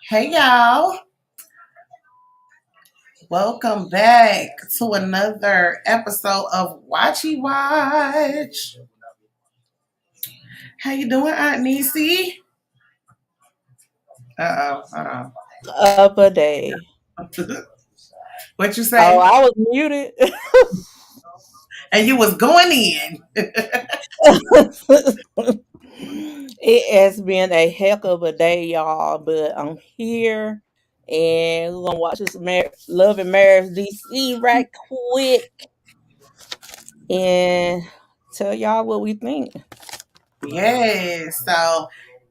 Hey y'all, welcome back to another episode of Watchy Watch. How you doing, Aunt Niecy? Up a day. What you Oh, say? I was muted. And you was going in. It has been a heck of a day, y'all, but I'm here and we're gonna watch this Love and Marriage DC right quick and tell y'all what we think. Yes. So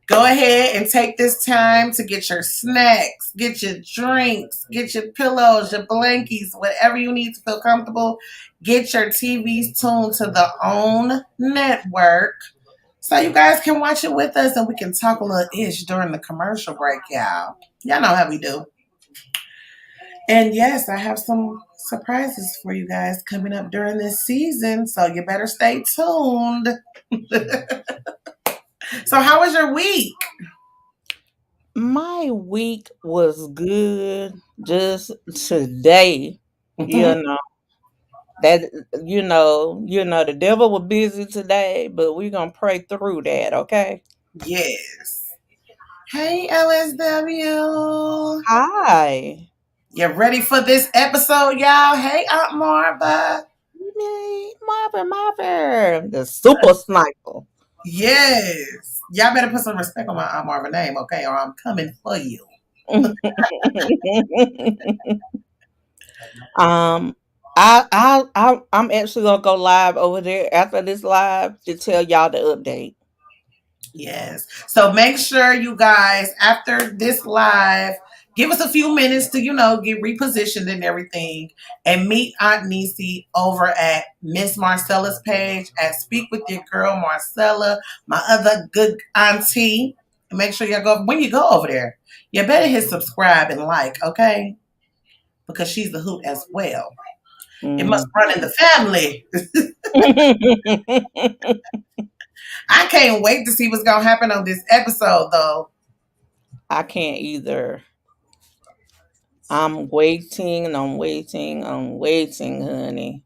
go ahead and take this time to get your snacks, get your drinks, get your pillows, your blankies, whatever you need to feel comfortable. Get your TVs tuned to the OWN network so you guys can watch it with us and we can talk a little ish during the commercial break, y'all. Y'all know how we do. And yes, I have some surprises for you guys coming up during this season, so you better stay tuned. So, how was your week? My week was good just today, you know. That the devil was busy today, but we're gonna pray through that, okay? Yes. Hey, LSW. Hi. You ready for this episode, y'all? Hey, Aunt Marva. Yay, Marvin, the super sniper. Yes. Y'all better put some respect on my Aunt Marva name, okay? Or I'm coming for you. um, I'm actually gonna go live over there after this live to tell y'all the update. Yes. So make sure you guys, after this live, give us a few minutes to, get repositioned and everything and meet Aunt Niecy over at Miss Marcella's page at Speak With Your Girl Marcella, my other good auntie. And make sure y'all go, when you go over there, you better hit subscribe and like, okay? Because she's the hoot as well. It must Mm. run in the family. I can't wait to see what's going to happen on this episode, though. I can't either. I'm waiting, and I'm waiting, honey.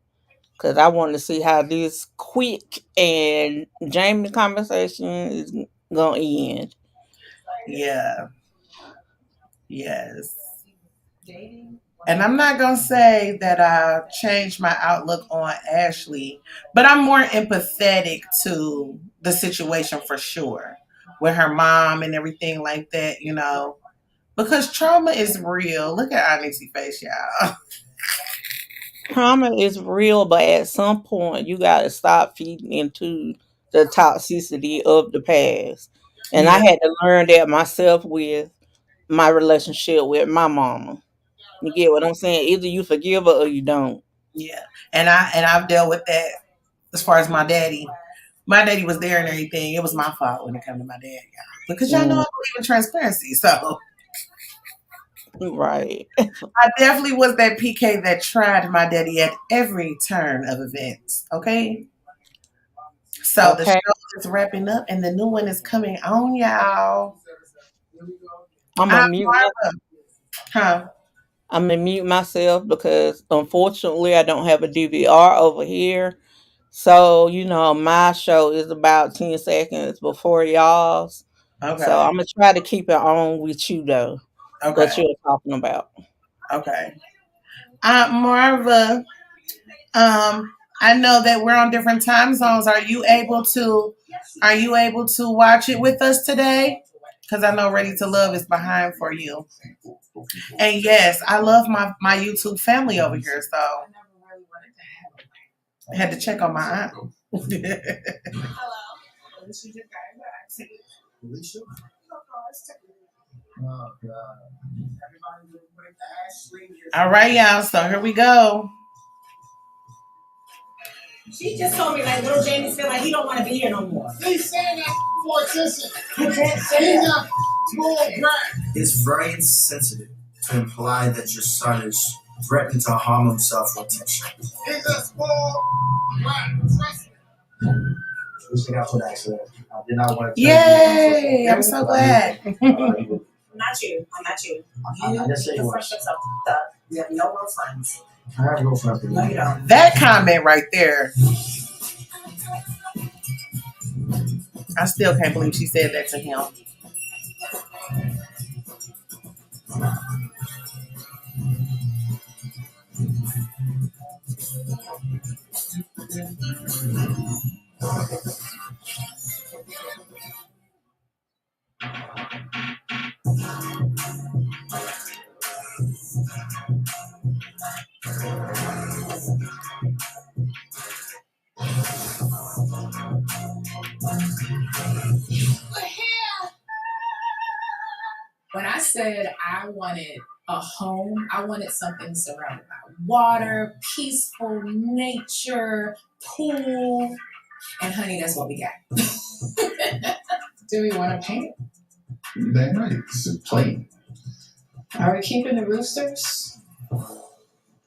Cause I want to see how this quick and Jamie conversation is gonna end. Yeah. Yes. And I'm not going to say that I changed my outlook on Ashley, but I'm more empathetic to the situation for sure with her mom and everything like that. Because trauma is real. Look at our Nixie face, y'all. Trauma is real, but at some point you gotta stop feeding into the toxicity of the past. And I Yeah, had to learn that myself with my relationship with my mama. You get what I'm saying? Either you forgive her or you don't. yeah. And I've dealt with that as far as my daddy. My daddy was there and everything. It was my fault when it came to my dad, y'all. Because y'all know I Mm, believe in transparency. So right. I definitely was that PK that tried my daddy at every turn of events. Okay. So the Okay. show is wrapping up and the new one is coming on, y'all. I'm gonna I'm mute. Marva. Huh? I'm gonna mute myself because unfortunately I don't have a DVR over here. So my show is about 10 seconds before y'all's. So Okay. I'm gonna try to keep it on with you though. What Okay. you're talking about. Okay. Marva, I know that we're on different time zones. Are you able to watch it with us today? Because I know Ready to Love is behind for you. And yes, I love my YouTube family over here, so I had to check on my aunt. All right, y'all. So here we go. She just told me like little Jamie feel like he don't want to be here no more. He's saying that for attention. You can't say that. It's very insensitive to imply that your son is threatening to harm himself for attention. He's a small brat. Trust me. Listen out for that, sir. I did not want to. Yay! I'm so glad. Not you. I'm not you. I just say you friendships up. You have no real friends. I have no friends. No, you don't. That comment right there, I still can't believe she said that to him. When I said I wanted a home, I wanted something surrounded by water, peaceful nature, pool, and honey, that's what we got. Do we want to paint? That night, it's plain. Are we keeping the roosters?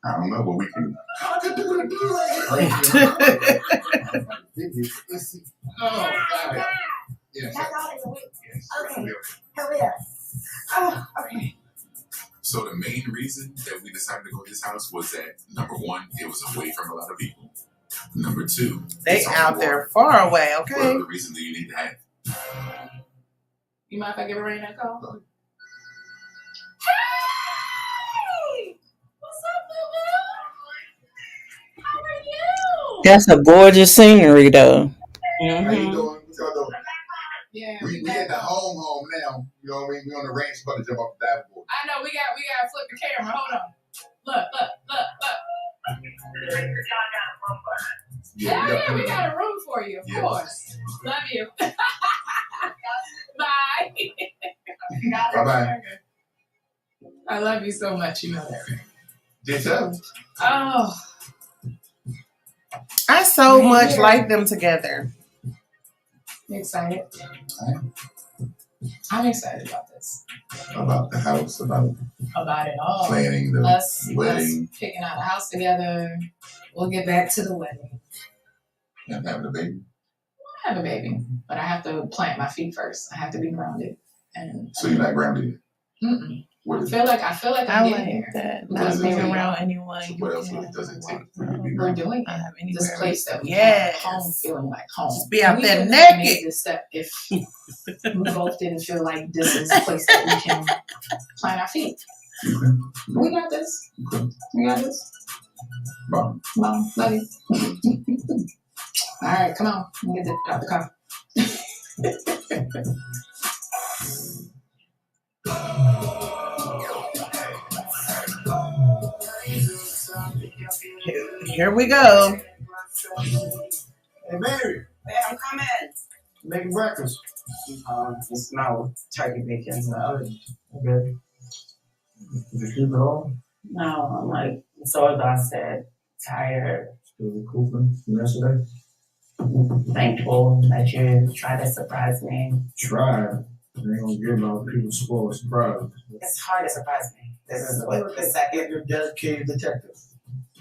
I don't know, but we can. Oh, got it. Yes. That's all it's a week. Yes. Okay. Hurry up. Oh, okay. So the main reason that we decided to go to this house was that number one, it was away from a lot of people. Number two, they it's out there far away. Okay. What other reason do you need to have? You mind if I give her a call? Go. Hey! What's up, boo-boo? How are you? That's a gorgeous scenery, though. How you doing? What y'all doing? Yeah, We at the home now. You know what I mean? We on the ranch, about to jump off the diving board. I know we got to flip the camera. Hold on. Look. Yeah, we got a room for you, of course. Love you. Bye. Bye-bye. I love you so much. You know that, right? Just up. Oh, I so much like them together. you excited? I'm excited about this. About the house, about it all. planning the Us wedding. picking out a house together. We'll get back to the wedding. And having a baby. I have a baby, but I have to plant my feet first. I have to be grounded. And So you're not grounded yet? Mm-mm. What I is feel like I'm getting like there. that. What Not does it being take? around anyone. So what else does it take for you to be We're grounded? doing I it. have This anywhere. place that we Yes. have home feeling like home. Just be out We there wouldn't have naked. made this step if we both didn't feel like this is a place that we can plant our feet. Okay. We got this. Okay. We got this. Mom. Mom, love you. All right, come on. Let me get out the car. Here we go. Hey, baby. Hey, I'm coming. Making breakfast. It's my turkey bacon. Okay. Did you sleep at all? No, I'm like so exhausted, tired, Still recouping from yesterday? thankful that you tried to surprise me. Tried. They ain't gonna get about people spoil a surprise. It's hard to surprise me. This is what the second. You're a dedicated detective.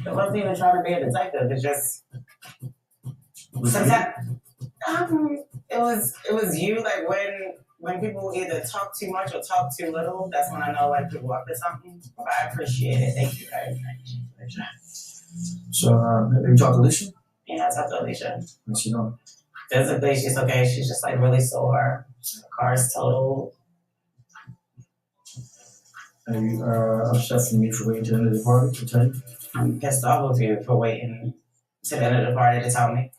It wasn't even trying to be a detective. It's just sometimes it was you. Like when people either talk too much or talk too little, that's when I know like people up to something. But I appreciate it. Thank you very much. So, have you talked to Alicia? Yeah, I talked to Alicia. What's she know? Physically, she's okay. She's just like really sore. Her car's totaled. Are you upset for me for waiting till the end of the party to tell you? I'm pissed off with you for waiting to the end of the party to tell me.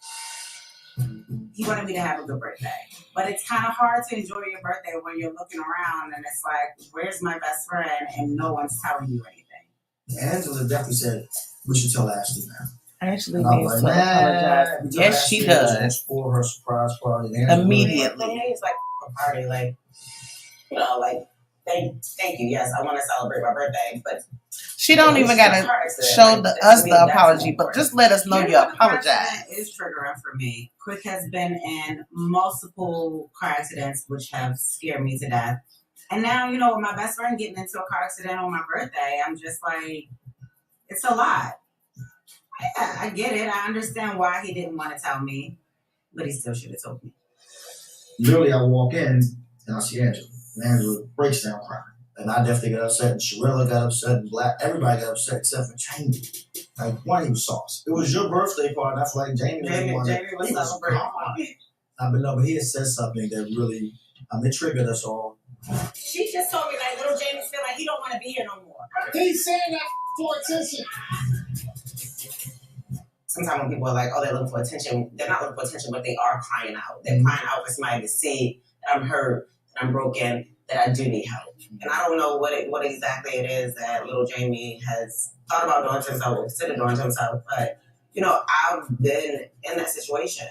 He wanted me to have a good birthday. But it's kind of hard to enjoy your birthday when you're looking around and it's like, where's my best friend? And no one's telling you anything. Angela definitely said we should tell Ashley now. Ashley And I'm needs like, to apologize. we tell Yes, she Ashley does. For her surprise party. And Immediately. For me, it's like a party, like, you know, like, thank you. Yes, I want to celebrate my birthday, but She don't even gotta show us the apology, but just let us know you apologize. That is triggering for me. Quick has been in multiple car accidents, which have scared me to death. And now, you know, with my best friend getting into a car accident on my birthday, I'm just like, it's a lot. Yeah, I get it. I understand why he didn't want to tell me, but he still should have told me. Literally, I walk in and I see Angela. And Angela breaks down crying. And I definitely got upset, and Sharilla got upset, and Black, everybody got upset except for Jamie. Like, why you sauce? It was your birthday party, and I feel like Jamie was the one Jamie was celebrating. But he had said something that really, it triggered us all. She just told me, like, little Jamie feel like he don't want to be here no more. He's saying that for attention. Sometimes when people are like, oh, they're looking for attention, they're not looking for attention, but they are crying out. They're crying out for somebody to see that I'm hurt, that I'm broken, that I do need help. And I don't know what exactly it is that little Jamie has thought about doing to himself or considered doing to himself. But, I've been in that situation.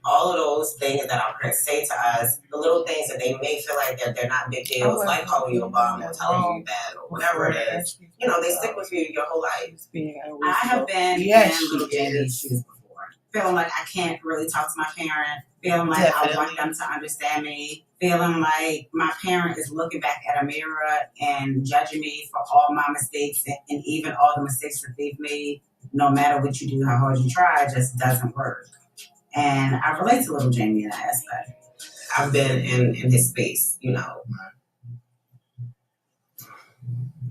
All of those things that our parents say to us, the little things that they may feel like they're not big deals, like calling you a bum or telling you that or whatever it is, they stick with you your whole life. I have been in little Jamie's shoes before, feeling like I can't really talk to my parent, feeling like I want them to understand me, feeling like my parent is looking back at a mirror and judging me for all my mistakes and even all the mistakes that they've made. No matter what you do, how hard you try, it just doesn't work. And I relate to little Jamie in that aspect. I've been in his space,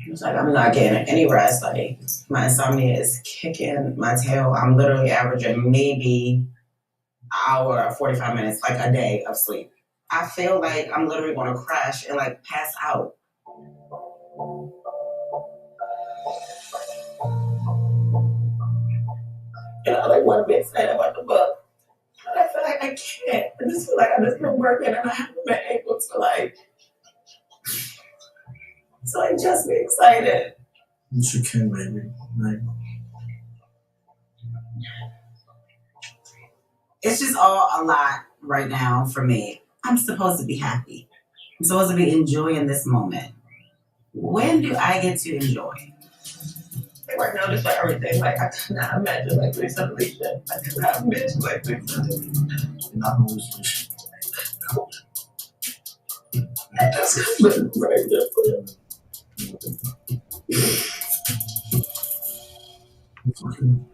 It's like I'm not getting any rest. Like my insomnia is kicking my tail. I'm literally averaging maybe an hour or 45 minutes, like a day of sleep. I feel like I'm literally going to crash and like pass out. Like one big excited about the book. But I feel like I can't. I just feel like I've just been working and I haven't been able to just be excited. Yes, you can, baby. Like, it's just all a lot right now for me. I'm supposed to be happy. I'm supposed to be enjoying this moment. When do I get to enjoy? Right now, just like everything, like I cannot imagine like doing something like that. I cannot imagine like doing something. you're not always That's very different.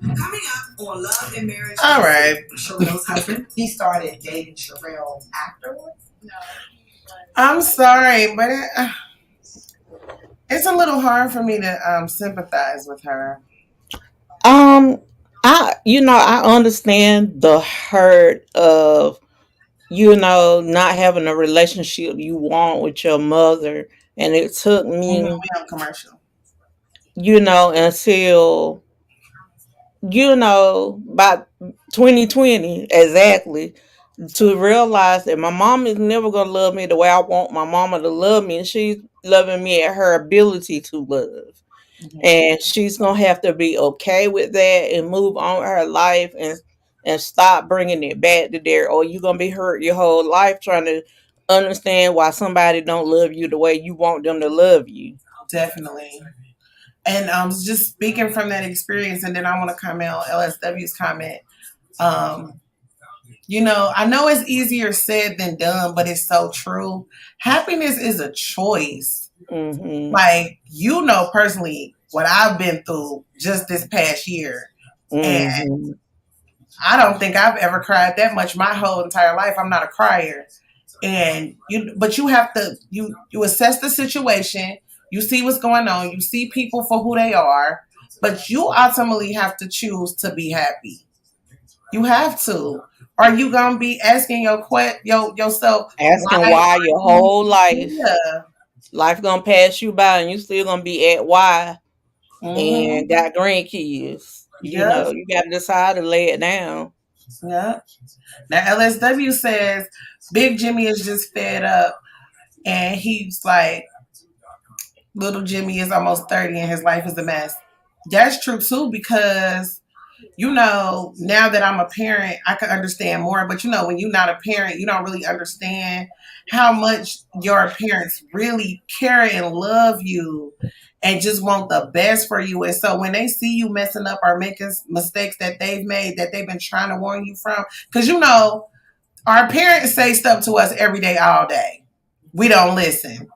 Coming up on Love and Marriage. All right. Sherelle's husband. He started dating Sherelle afterwards. No. I'm sorry, but it's a little hard for me to sympathize with her. I understand the hurt of not having a relationship you want with your mother, and it took me, We have commercial. until by 2020 exactly, to realize that my mom is never gonna love me the way I want my mama to love me, and she's loving me at her ability to love. And she's gonna have to be okay with that and move on with her life and stop bringing it back to there, or you're gonna be hurt your whole life trying to understand why somebody don't love you the way you want them to love you. Definitely. And just speaking from that experience, and then I want to comment on LSW's comment. I know it's easier said than done, but it's so true. Happiness is a choice. Mm-hmm. Like, personally what I've been through just this past year. Mm-hmm. And I don't think I've ever cried that much my whole entire life. I'm not a crier. And you have to, you assess the situation, you see what's going on, you see people for who they are, but you ultimately have to choose to be happy. You have to. Are you gonna be asking yourself why your whole life? Yeah. Life gonna pass you by and you still gonna be at why and got grandkids. You got to decide to lay it down. Yeah. Now LSW says Big Jimmy is just fed up, and he's like, little Jimmy is almost 30 and his life is a mess. That's true too, because now that I'm a parent, I can understand more. But when you're not a parent, you don't really understand how much your parents really care and love you and just want the best for you. And so when they see you messing up or making mistakes that they've made, that they've been trying to warn you from, because our parents say stuff to us every day, all day. We don't listen.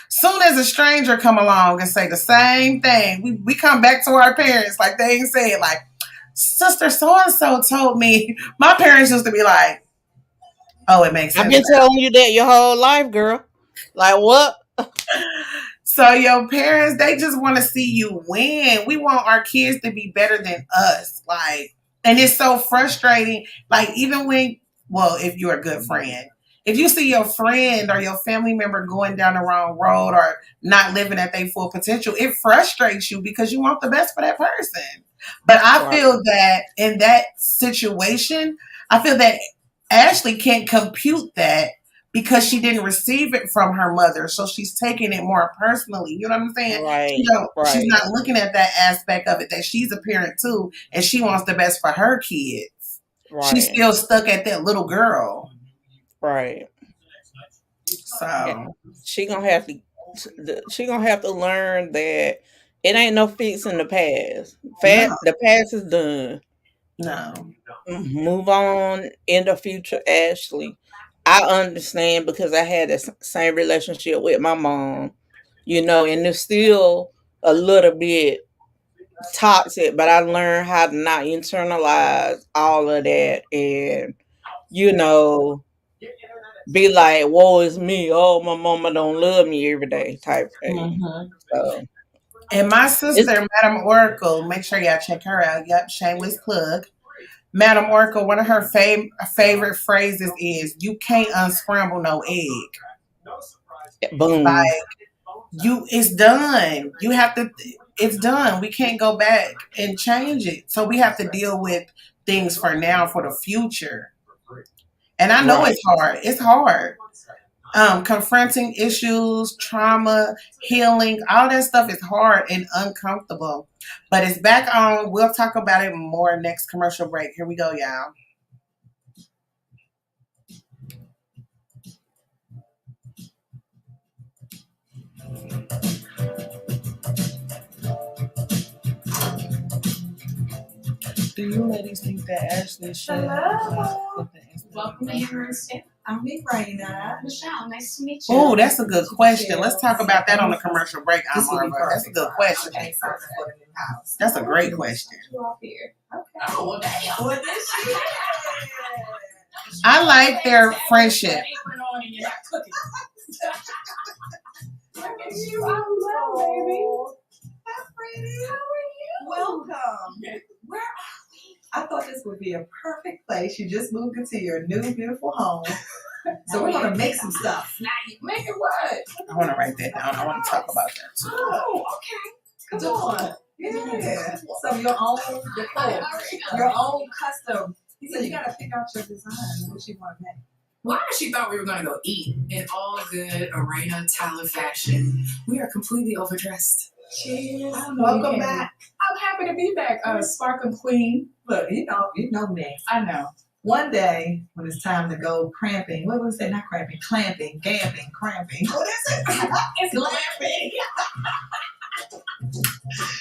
Soon as a stranger come along and say the same thing, we come back to our parents like they ain't saying, like, Sister so-and-so told me. My parents used to be like, oh, it makes sense. I've been telling you that your whole life, girl. Like what? So your parents, they just want to see you win. We want our kids to be better than us. Like, and it's so frustrating. Like, even when, well, if you're a good friend, if you see your friend or your family member going down the wrong road or not living at their full potential, it frustrates you because you want the best for that person. But I Right. feel that in that situation, I feel that Ashley can't compute that because she didn't receive it from her mother. So she's taking it more personally. You know what I'm saying? Right. She's Right. not looking at that aspect of it that she's a parent too and she wants the best for her kids. She's Right. still stuck at that little girl. Right. And So, she gonna have to. She gonna have to learn that it ain't no fixing the past. no, The past is done. no. Move on in the future, Ashley. I understand because I had the same relationship with my mom, and it's still a little bit toxic, but I learned how to not internalize all of that and, you know, be like, woe is me. Oh, my mama don't love me every day type thing. Mm-hmm. So And my it's sister, Madam Oracle, make sure y'all check her out. Yep, shameless plug. Madam Oracle, one of her favorite phrases is, "You can't unscramble no egg." boom. Like, it's done. You have to. It's done. We can't go back and change it. So we have to deal with things for now, for the future. And I know Right. it's hard. It's hard. Confronting issues, trauma, healing, all that stuff is hard and uncomfortable. But it's back on. We'll talk about it more next commercial break. Here we go, y'all. Do you ladies think that Ashley should? Hello. Welcome to Hammer and Stamp. I'm Raina. Michelle, nice to meet you. Oh, that's a good question. Let's talk about that on the commercial break, This would be Marva. That's a perfect good for us. question. I'm excited for the new house. That's a great question. You off here. Okay. Oh, well, damn. Well, this shit. I like their friendship. Apron on and you're not cooking. Look at you. I'm well, baby. Hi, pretty. How are you? Welcome. Where are we? I thought this would be a perfect place. You just moved into your new, beautiful home. So we're going to make some stuff. Now you make it what? I want to write that down. I want to talk about that too. Oh, okay. Come on. Yeah. So your own decor, your own custom. So you got to pick out your design, what you want to make. Well, I actually thought we were going to go eat in all good Arena Tyler fashion. We are completely overdressed. Cheers. Welcome back. I'm happy to be back, Sparkling Queen. Look, you know me. I know. One day, when it's time to go cramping, what was it? Not cramping, clamping, gamping, cramping. What is it? It's glamping.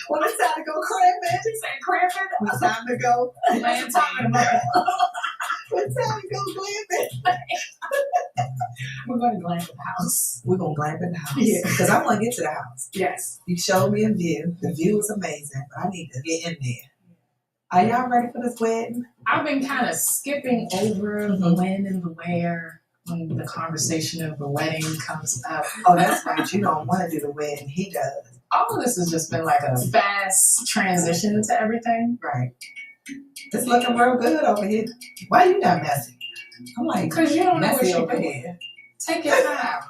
When it's time to go cramping, You say cramping? when it's time to go Glamping. when it's time to go glamping. We're going to glamp the house. We're going to glamp in the house. Yeah. Because I want to get to the house. Yes. You showed me a view. The view is amazing, but I need to get in there. Are y'all ready for this wedding? I've been kind of skipping over the when and the where when the conversation of the wedding comes up. Oh, that's right. You don't want to do the wedding. He does. All of this has just been like a fast transition to everything. Right. It's looking real good over here. Why you not messy? I'm like, Because you don't know what messy you're over doing. here. Take your time.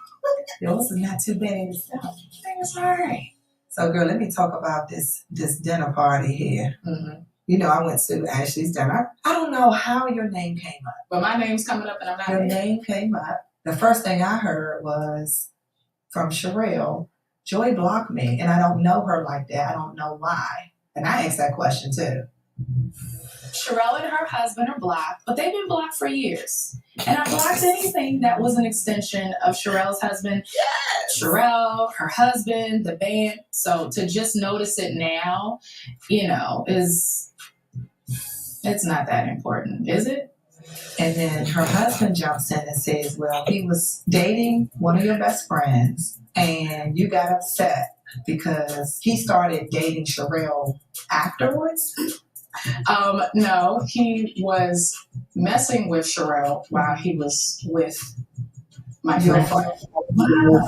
Yours is not too bad. I think it's all right. So, girl, let me talk about this dinner party here. Mm-hmm. You know, I went to Ashley's dinner. I don't know how your name came up. But my name's coming up and I'm not Your there. name came up. The first thing I heard was from Sherelle. Joy blocked me, and I don't know her like that. I don't know why. And I asked that question too. Sherelle and her husband are blocked, but they've been blocked for years. And I blocked anything that was an extension of Sherelle's husband. Yes. Sherelle, her husband, the band. So to just notice it now, it's not that important, is it? And then her husband jumps in and says, well, he was dating one of your best friends, and you got upset because he started dating Sherelle afterwards. No, he was messing with Sherelle while he was with my Your friend.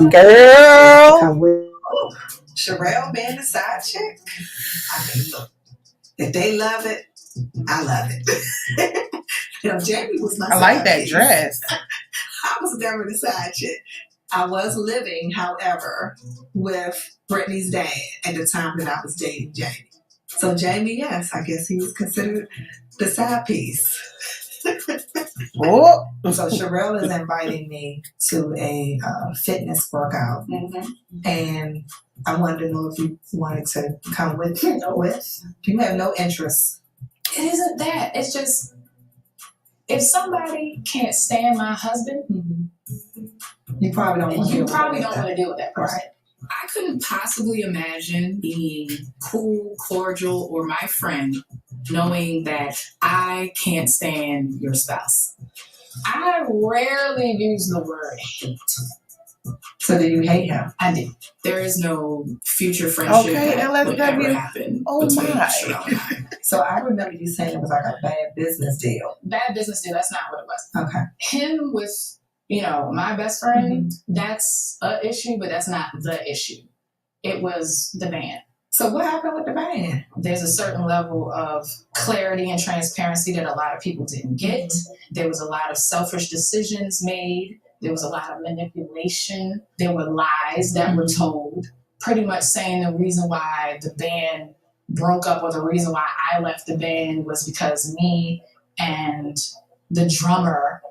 Girl. Sherelle being the side chick. I mean, look, if they love it, I love it. Jamie was my I like side that piece. dress. I was never the side chick. I was living, however, with Brittany's dad at the time that I was dating Jamie. So Jamie, yes, I guess he was considered the side piece. Oh, So Sherelle is inviting me to a fitness workout, and I wanted to know if you wanted to come with. You have no interest. It isn't that. It's just if somebody can't stand my husband, You probably don't want to you probably don't want to deal with that person. Right. I couldn't possibly imagine being cool, cordial, or my friend knowing that I can't stand your spouse. I rarely use the word hate. So do you hate him? I do. There is no future friendship okay, that would ever LSW. happen Oh between my. Sherelle and I. So I remember you saying it was like a bad business deal. Bad business deal, that's not what it was. Okay. Him with, my best friend, that's an issue, but that's not the issue. It was the band. So what happened with the band? There's a certain level of clarity and transparency that a lot of people didn't get. There was a lot of selfish decisions made. There was a lot of manipulation. There were lies that were told, pretty much saying the reason why the band broke up or the reason why I left the band was because me and the drummer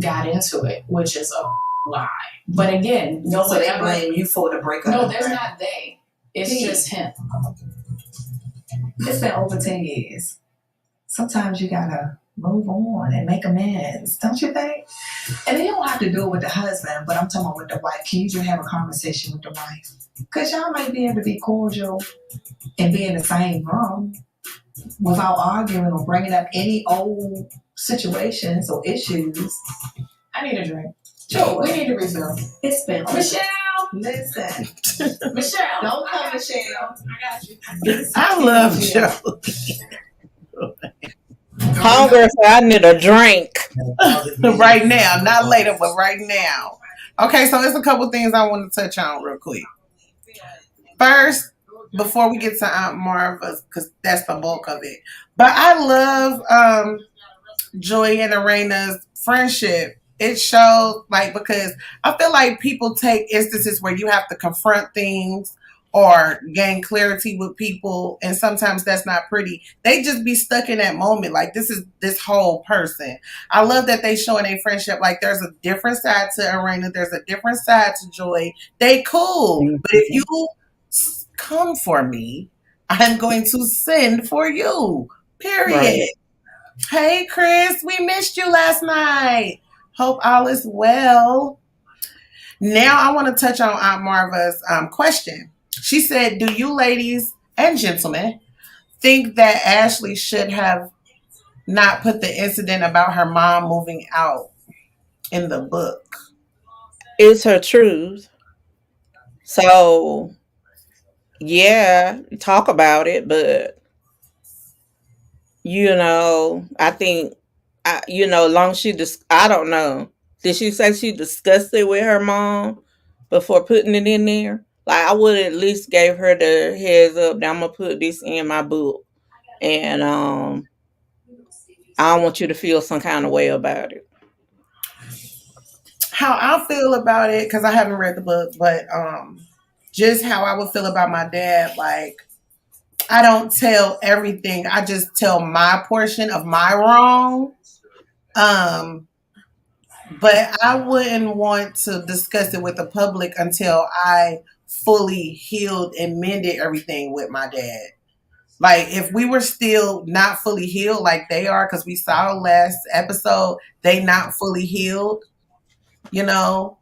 got into it, which is a lie. But again, no So one they ever blame you for the breakup. No, there's not they. It's just him. It's been over 10 years. Sometimes you gotta move on and make amends, don't you think? And you don't have to do it with the husband, but I'm talking about with the wife. Can you just have a conversation with the wife? Because y'all might be able to be cordial and be in the same room without arguing or bringing up any old situations or issues. I need a drink. Sure. We need to refill. It's been Michelle! Listen. Michelle! Don't come, Michelle. I got you. I love Joe. Hunger, so I need a drink. Right now, not later, but right now. Okay, so there's a couple things I want to touch on real quick. First, before we get to Aunt Marva's, because that's the bulk of it. But I love Joy and Arena's friendship. It shows, because I feel like people take instances where you have to confront things or gain clarity with people, and sometimes that's not pretty. They just be stuck in that moment. Like, this is this whole person. I love that they showing a friendship. Like, there's a different side to Arena. There's a different side to Joy. They cool. But if you come for me, I'm going to send for you. Period. Right. Hey, Chris, we missed you last night. Hope all is well. Now I want to touch on Aunt Marva's question. She said, do you ladies and gentlemen think that Ashley should have not put the incident about her mom moving out in the book? It's her truth. So, yeah, talk about it, but, I think, long as I don't know. Did she say she discussed it with her mom before putting it in there? Like, I would at least gave her the heads up that I'm going to put this in my book. And I don't want you to feel some kind of way about it. How I feel about it, because I haven't read the book, but just how I would feel about my dad, like, I don't tell everything. I just tell my portion of my wrong. But I wouldn't want to discuss it with the public until I fully healed and mended everything with my dad. Like, if we were still not fully healed like they are, because we saw last episode, they not fully healed, Well,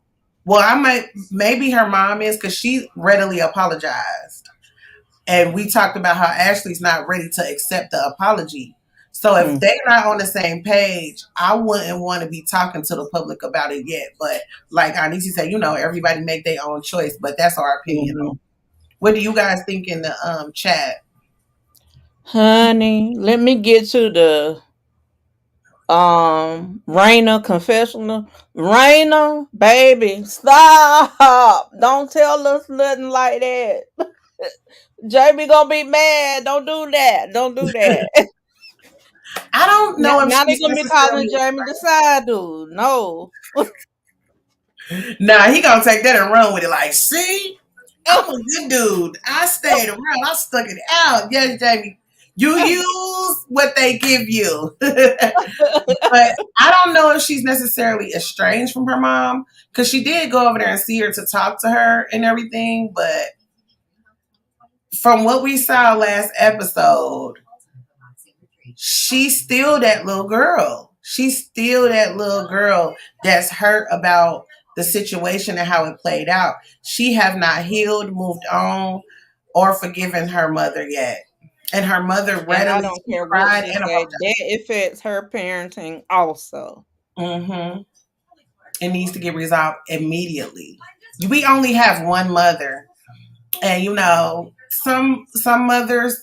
maybe her mom is, because she readily apologized. And we talked about how Ashley's not ready to accept the apology. So if they're not on the same page, I wouldn't want to be talking to the public about it yet. But like Aunt Niecy said, everybody make their own choice, but that's our opinion. What do you guys think in the chat? Honey, let me get to Raina confessional. Raina, baby, stop. Don't tell us nothing like that. Jamie gonna be mad. Don't do that. Don't do that. I don't now, know if now they she's gonna be calling necessarily. Jamie the side dude. No. Nah, he gonna take that and run with it. Like, see, I'm a good dude. I stayed around. I stuck it out. Yes, Jamie. You use what they give you. But I don't know if she's necessarily estranged from her mom because she did go over there and see her to talk to her and everything. But from what we saw last episode, she's still that little girl. She's still that little girl that's hurt about the situation and how it played out. She have not healed, moved on, or forgiven her mother yet. And her mother And I readily don't care what cried she and say. apologized. That affects her parenting also. Mm-hmm. It needs to get resolved immediately. We only have one mother, and some mothers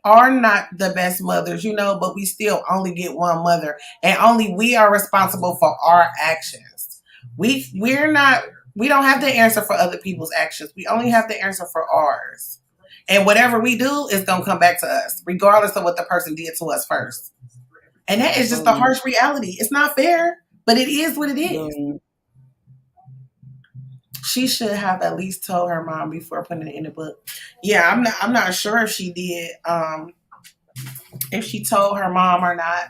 are not the best mothers, but we still only get one mother, and only we are responsible for our actions. We're not. We don't have to answer for other people's actions. We only have to answer for ours. And whatever we do is gonna come back to us, regardless of what the person did to us first. And that is just the harsh reality. It's not fair, but it is what it is. She should have at least told her mom before putting it in the book. Yeah, I'm not sure if she did, if she told her mom or not.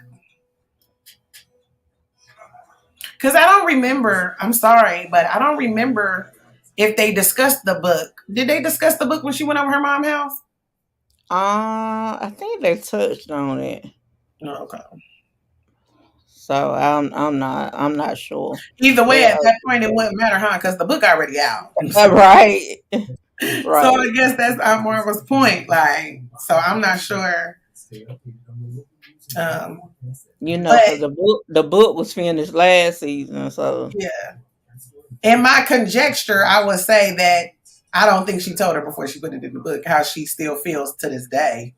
Because I don't remember. I'm sorry, but I don't remember if they discussed the book. Did they discuss the book when she went over her mom's house? I think they touched on it. Oh, okay. So I'm not sure. Either way, at that point, it wouldn't matter, huh? Because the book already out. Right. Right. So I guess that's Aunt Marva's point. Like, so I'm not sure. Because the book was finished last season, so yeah. In my conjecture, I would say that I don't think she told her before she put it in the book how she still feels to this day.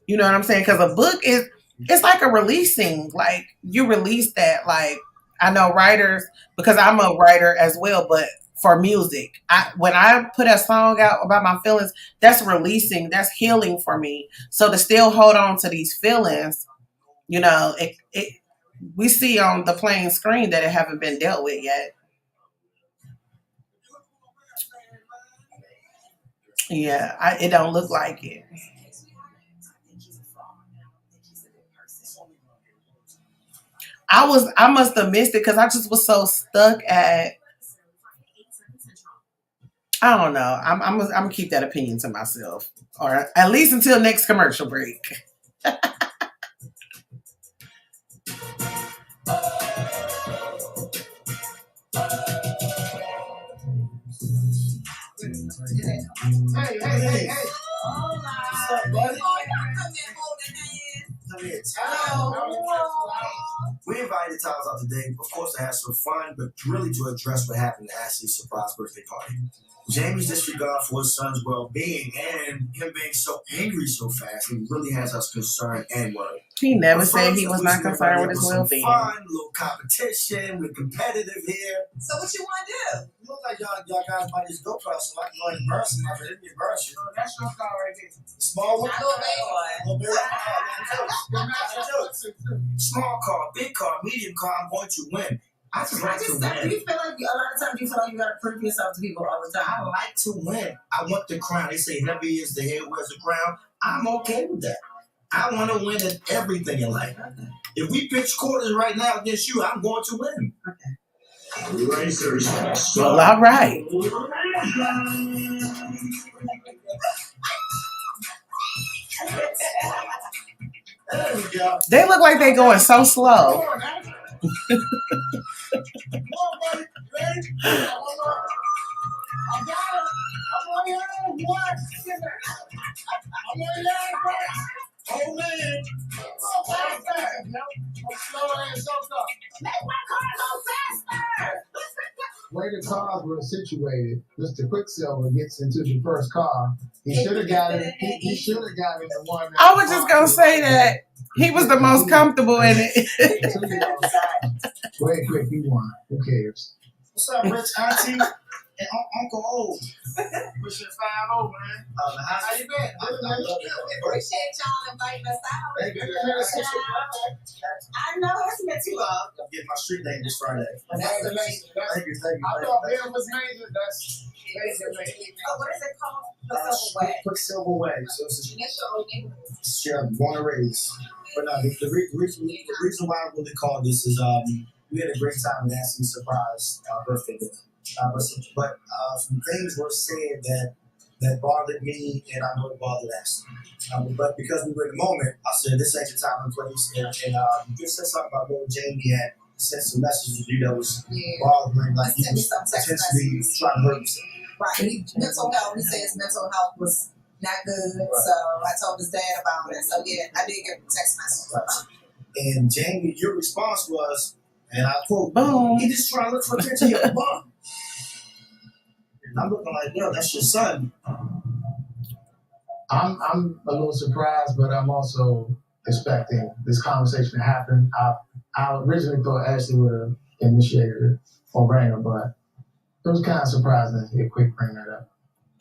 You know what I'm saying? Because a book it's like a releasing. Like you release that. Like I know writers, because I'm a writer as well, but for music, when I put a song out about my feelings, that's releasing, that's healing for me. So to still hold on to these feelings, we see on the plain screen that it haven't been dealt with yet. Yeah, it don't look like it. I must have missed it because I just was so stuck at. I don't know. I'm gonna keep that opinion to myself, or at least until next commercial break. Hey. What's up, buddy? We invited Tyler out today, of course, to have some fun, but really to address what happened at Ashley's surprise birthday party. Jamie's disregard for his son's well-being and him being so angry so fast, he really has us concerned and worried. He never said he was not concerned with his well-being. Fun, little competition, we're competitive here. So what you want to do? You look like y'all guys might just go for us, so I can go ahead and burst him. Let me burst you. That's your car right there. Small one? Little big one. Small car, big car, medium car, I'm going to win. I just like to win. Do you feel like a lot of times you feel like you gotta prove yourself to people all the time? I like to win. I want the crown. They say heavy is the head, wears the crown. I'm okay with that. I want to win at everything in life. If we pitch quarters right now against you, I'm going to win. Okay. Racers. Well, all right. There we go. They look like they're going so slow. Oh man. Where the cars were situated, Mr. Quicksilver gets into the first car. He should have got it. He should have got it in the one. I was just gonna say that He was the most comfortable in it. Go ahead, quick. You won. Who cares? What's up, Rich Auntie and Uncle O? What's your 5-0, man? How you been? I Appreciate y'all inviting us out. Hey, good to have you. I know it's been too long. I'm getting my street name this Friday. That's amazing. Thank you. I thought Ben was major. That's major. Oh, what is it called? Quicksilver Way. Quicksilver Way. So it's That's your old neighborhood. yeah, born and raised. But the reason why I really called this is we had a great time with Nancy's surprise birthday dinner. But some things were said that bothered me, and I know it bothered Ashley. But because we were in the moment, I said this ain't the time and place. And you said something about little Jamie had sent some messages to you that was bothering, like he was potentially trying to hurt himself. Right. Mental health. He said his mental health was not good. Right. So I told his dad about it. So yeah, I did get a text message. Right. And Jamie, your response was, and I quote, Boom. he just trying to look for attention, your bum. And I'm looking like, yo, that's your son. I'm a little surprised, but I'm also expecting this conversation to happen. I originally thought Ashley would have initiated it or bring her, but it was kind of surprising to quick bring that up.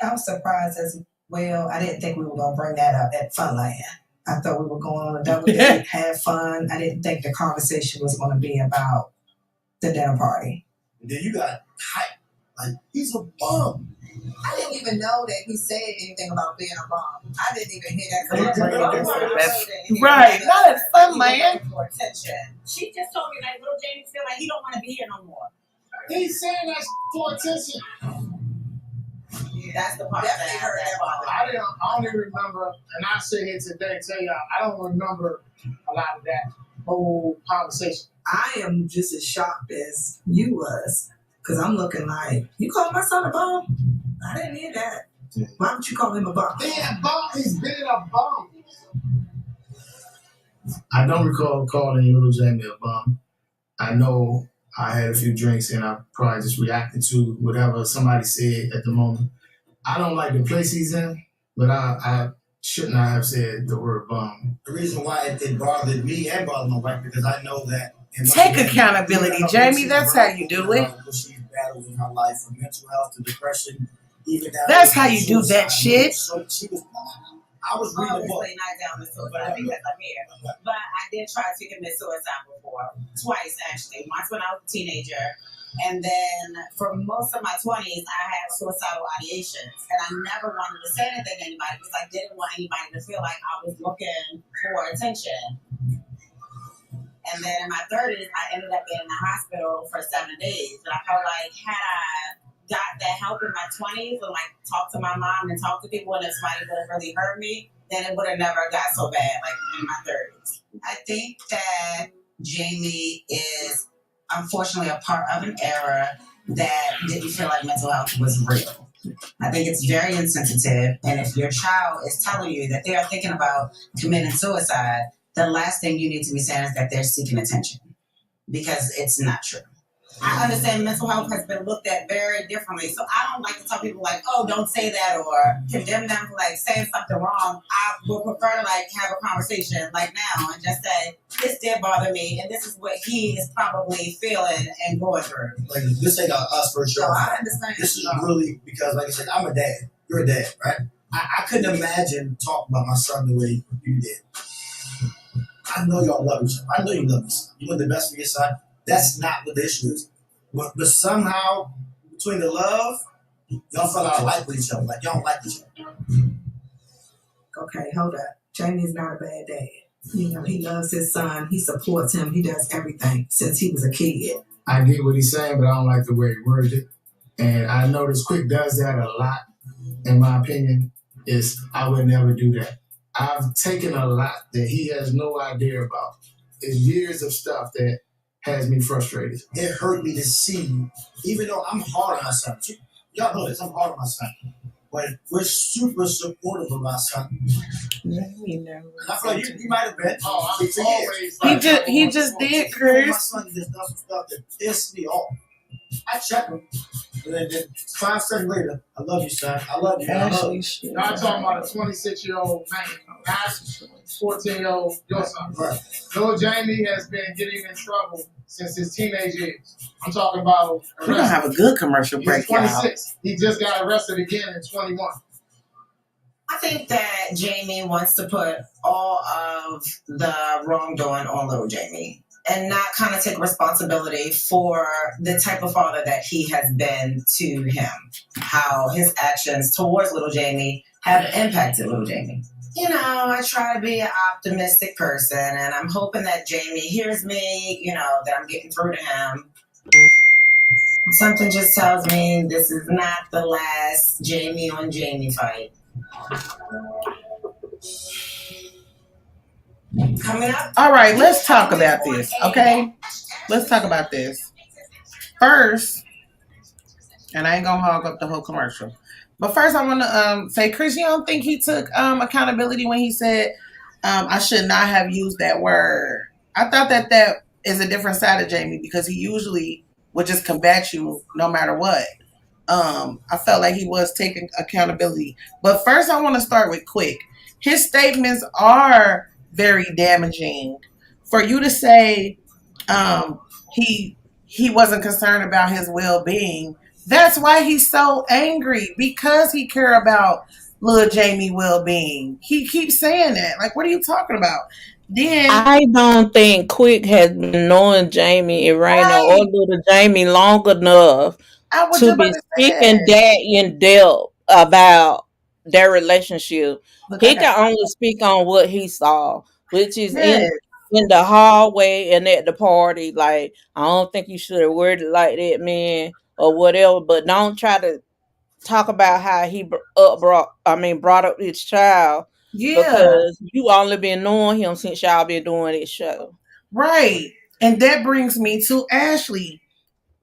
I was surprised as well. I didn't think we were going to bring that up at Funland. I thought we were going on a double date, have fun. I didn't think the conversation was going to be about the dinner party. And then you got hype. Like, he's a bum. I didn't even know that he said anything about being a bum. I didn't even hear that. Right. Not at Funland. For attention. She just told me like little Jamie feel like he don't want to be here no more. He's saying that for attention. Yeah, that's the part Definitely heard that part. I don't even remember, and I sit here today tell y'all, I don't remember a lot of that whole conversation. I am just as shocked as you was, because I'm looking like, you call my son a bum? I didn't hear that. Yeah. Why would you call him a bum? He's being a bum. I don't recall calling little Jamie a bum. I know I had a few drinks and I probably just reacted to whatever somebody said at the moment. I don't like the place he's in, but I should not have said the word bum. The reason why it bothered me and bothered my wife, because I know that. Take accountability, Jamie. That's how you do it. She's battled in her life from mental health to depression. Even down That's to how you do that shit. So she was. I was reading a book. Obviously not down with suicide because I'm here. But I did try to commit suicide before. Twice, actually. Once when I was a teenager. And then for most of my 20s, I had suicidal ideations. And I never wanted to say anything to anybody because I didn't want anybody to feel like I was looking for attention. And then in my 30s, I ended up being in the hospital for 7 days. And I felt like had I got that help in my 20s and like talked to my mom and talked to people and if somebody would have really hurt me, then it would have never got so bad like in my 30s. I think that Jamie is unfortunately a part of an era that didn't feel like mental health was real. I think it's very insensitive, and if your child is telling you that they are thinking about committing suicide, the last thing you need to be saying is that they're seeking attention, because it's not true. I understand mental health has been looked at very differently, so I don't like to tell people like, oh, don't say that or condemn them for like saying something wrong. I would prefer to like have a conversation like now and just say, this did bother me and this is what he is probably feeling and going through. Like, this ain't us for sure. So I understand. This is really because, like I said, I'm a dad. You're a dad, right? I couldn't imagine talking about my son the way you did. I know y'all love each other. I know you love your son. You want the best for your son. That's not what the issue is. But somehow, between the love, y'all fell out of like with each other. Like, y'all don't like each other. Okay, hold up. Jamie's not a bad dad. You know, he loves his son. He supports him. He does everything since he was a kid. I get what he's saying, but I don't like the way he worded it. And I notice Quick does that a lot, in my opinion, is I would never do that. I've taken a lot that he has no idea about. It's years of stuff that has me frustrated. It hurt me to see, even though I'm hard on my son. Y'all know this, I'm hard on my son. But we're super supportive of my son. And I feel like you might have been. Oh, I'm always He just did, Chris. My son just does some stuff that pissed me off. I check him. 5 seconds later, I love you, son. I love you. I love you. Y'all talking about a 26-year-old man, not 14-year-old your son. Right. Lil Jamie has been getting in trouble since his teenage years. I'm talking about. We're gonna have a good commercial break. He's 26. He just got arrested again in 21. I think that Jamie wants to put all of the wrongdoing on little Jamie and not kind of take responsibility for the type of father that he has been to him, how his actions towards little Jamie have impacted little Jamie. You know, I try to be an optimistic person, and I'm hoping that Jamie hears me, you know, that I'm getting through to him. Something just tells me this is not the last Jamie on Jamie fight. Coming up. All right, let's talk about this, okay? Let's talk about this. First, and I ain't gonna hog up the whole commercial, but first I want to say, Chris, you don't think he took accountability when he said I should not have used that word? I thought that is a different side of Jamie because he usually would just combat you no matter what. I felt like he was taking accountability. But first I want to start with Quick. His statements are very damaging. For you to say he wasn't concerned about his well-being, that's why he's so angry, because he care about little Jamie well-being. He keeps saying that. Like, what are you talking about? Then I don't think Quick has been knowing Jamie and Raina or little Jamie long enough to be speaking that in depth about their relationship. He can only speak on what he saw, which is in the hallway and at the party. Like, I don't think you should have worded like that, man, or whatever. But don't try to talk about how he brought up his child. Yeah. Because you only been knowing him since y'all been doing this show. Right. And that brings me to Ashley.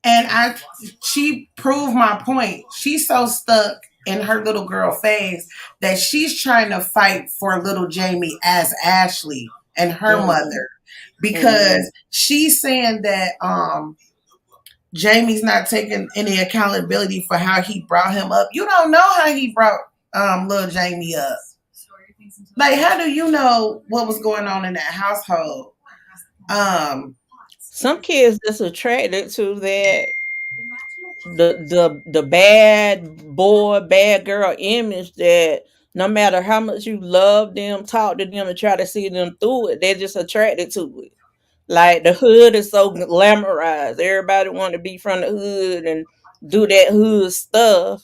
And she proved my point. She's so stuck in her little girl phase that she's trying to fight for little Jamie as Ashley and her mother. Because she's saying that Jamie's not taking any accountability for how he brought him up. You don't know how he brought little Jamie up. Like, how do you know what was going on in that household? Some kids just attracted to that the bad boy, bad girl image that no matter how much you love them, talk to them, and try to see them through it, they're just attracted to it. Like, the hood is so glamorized. Everybody want to be from the hood and do that hood stuff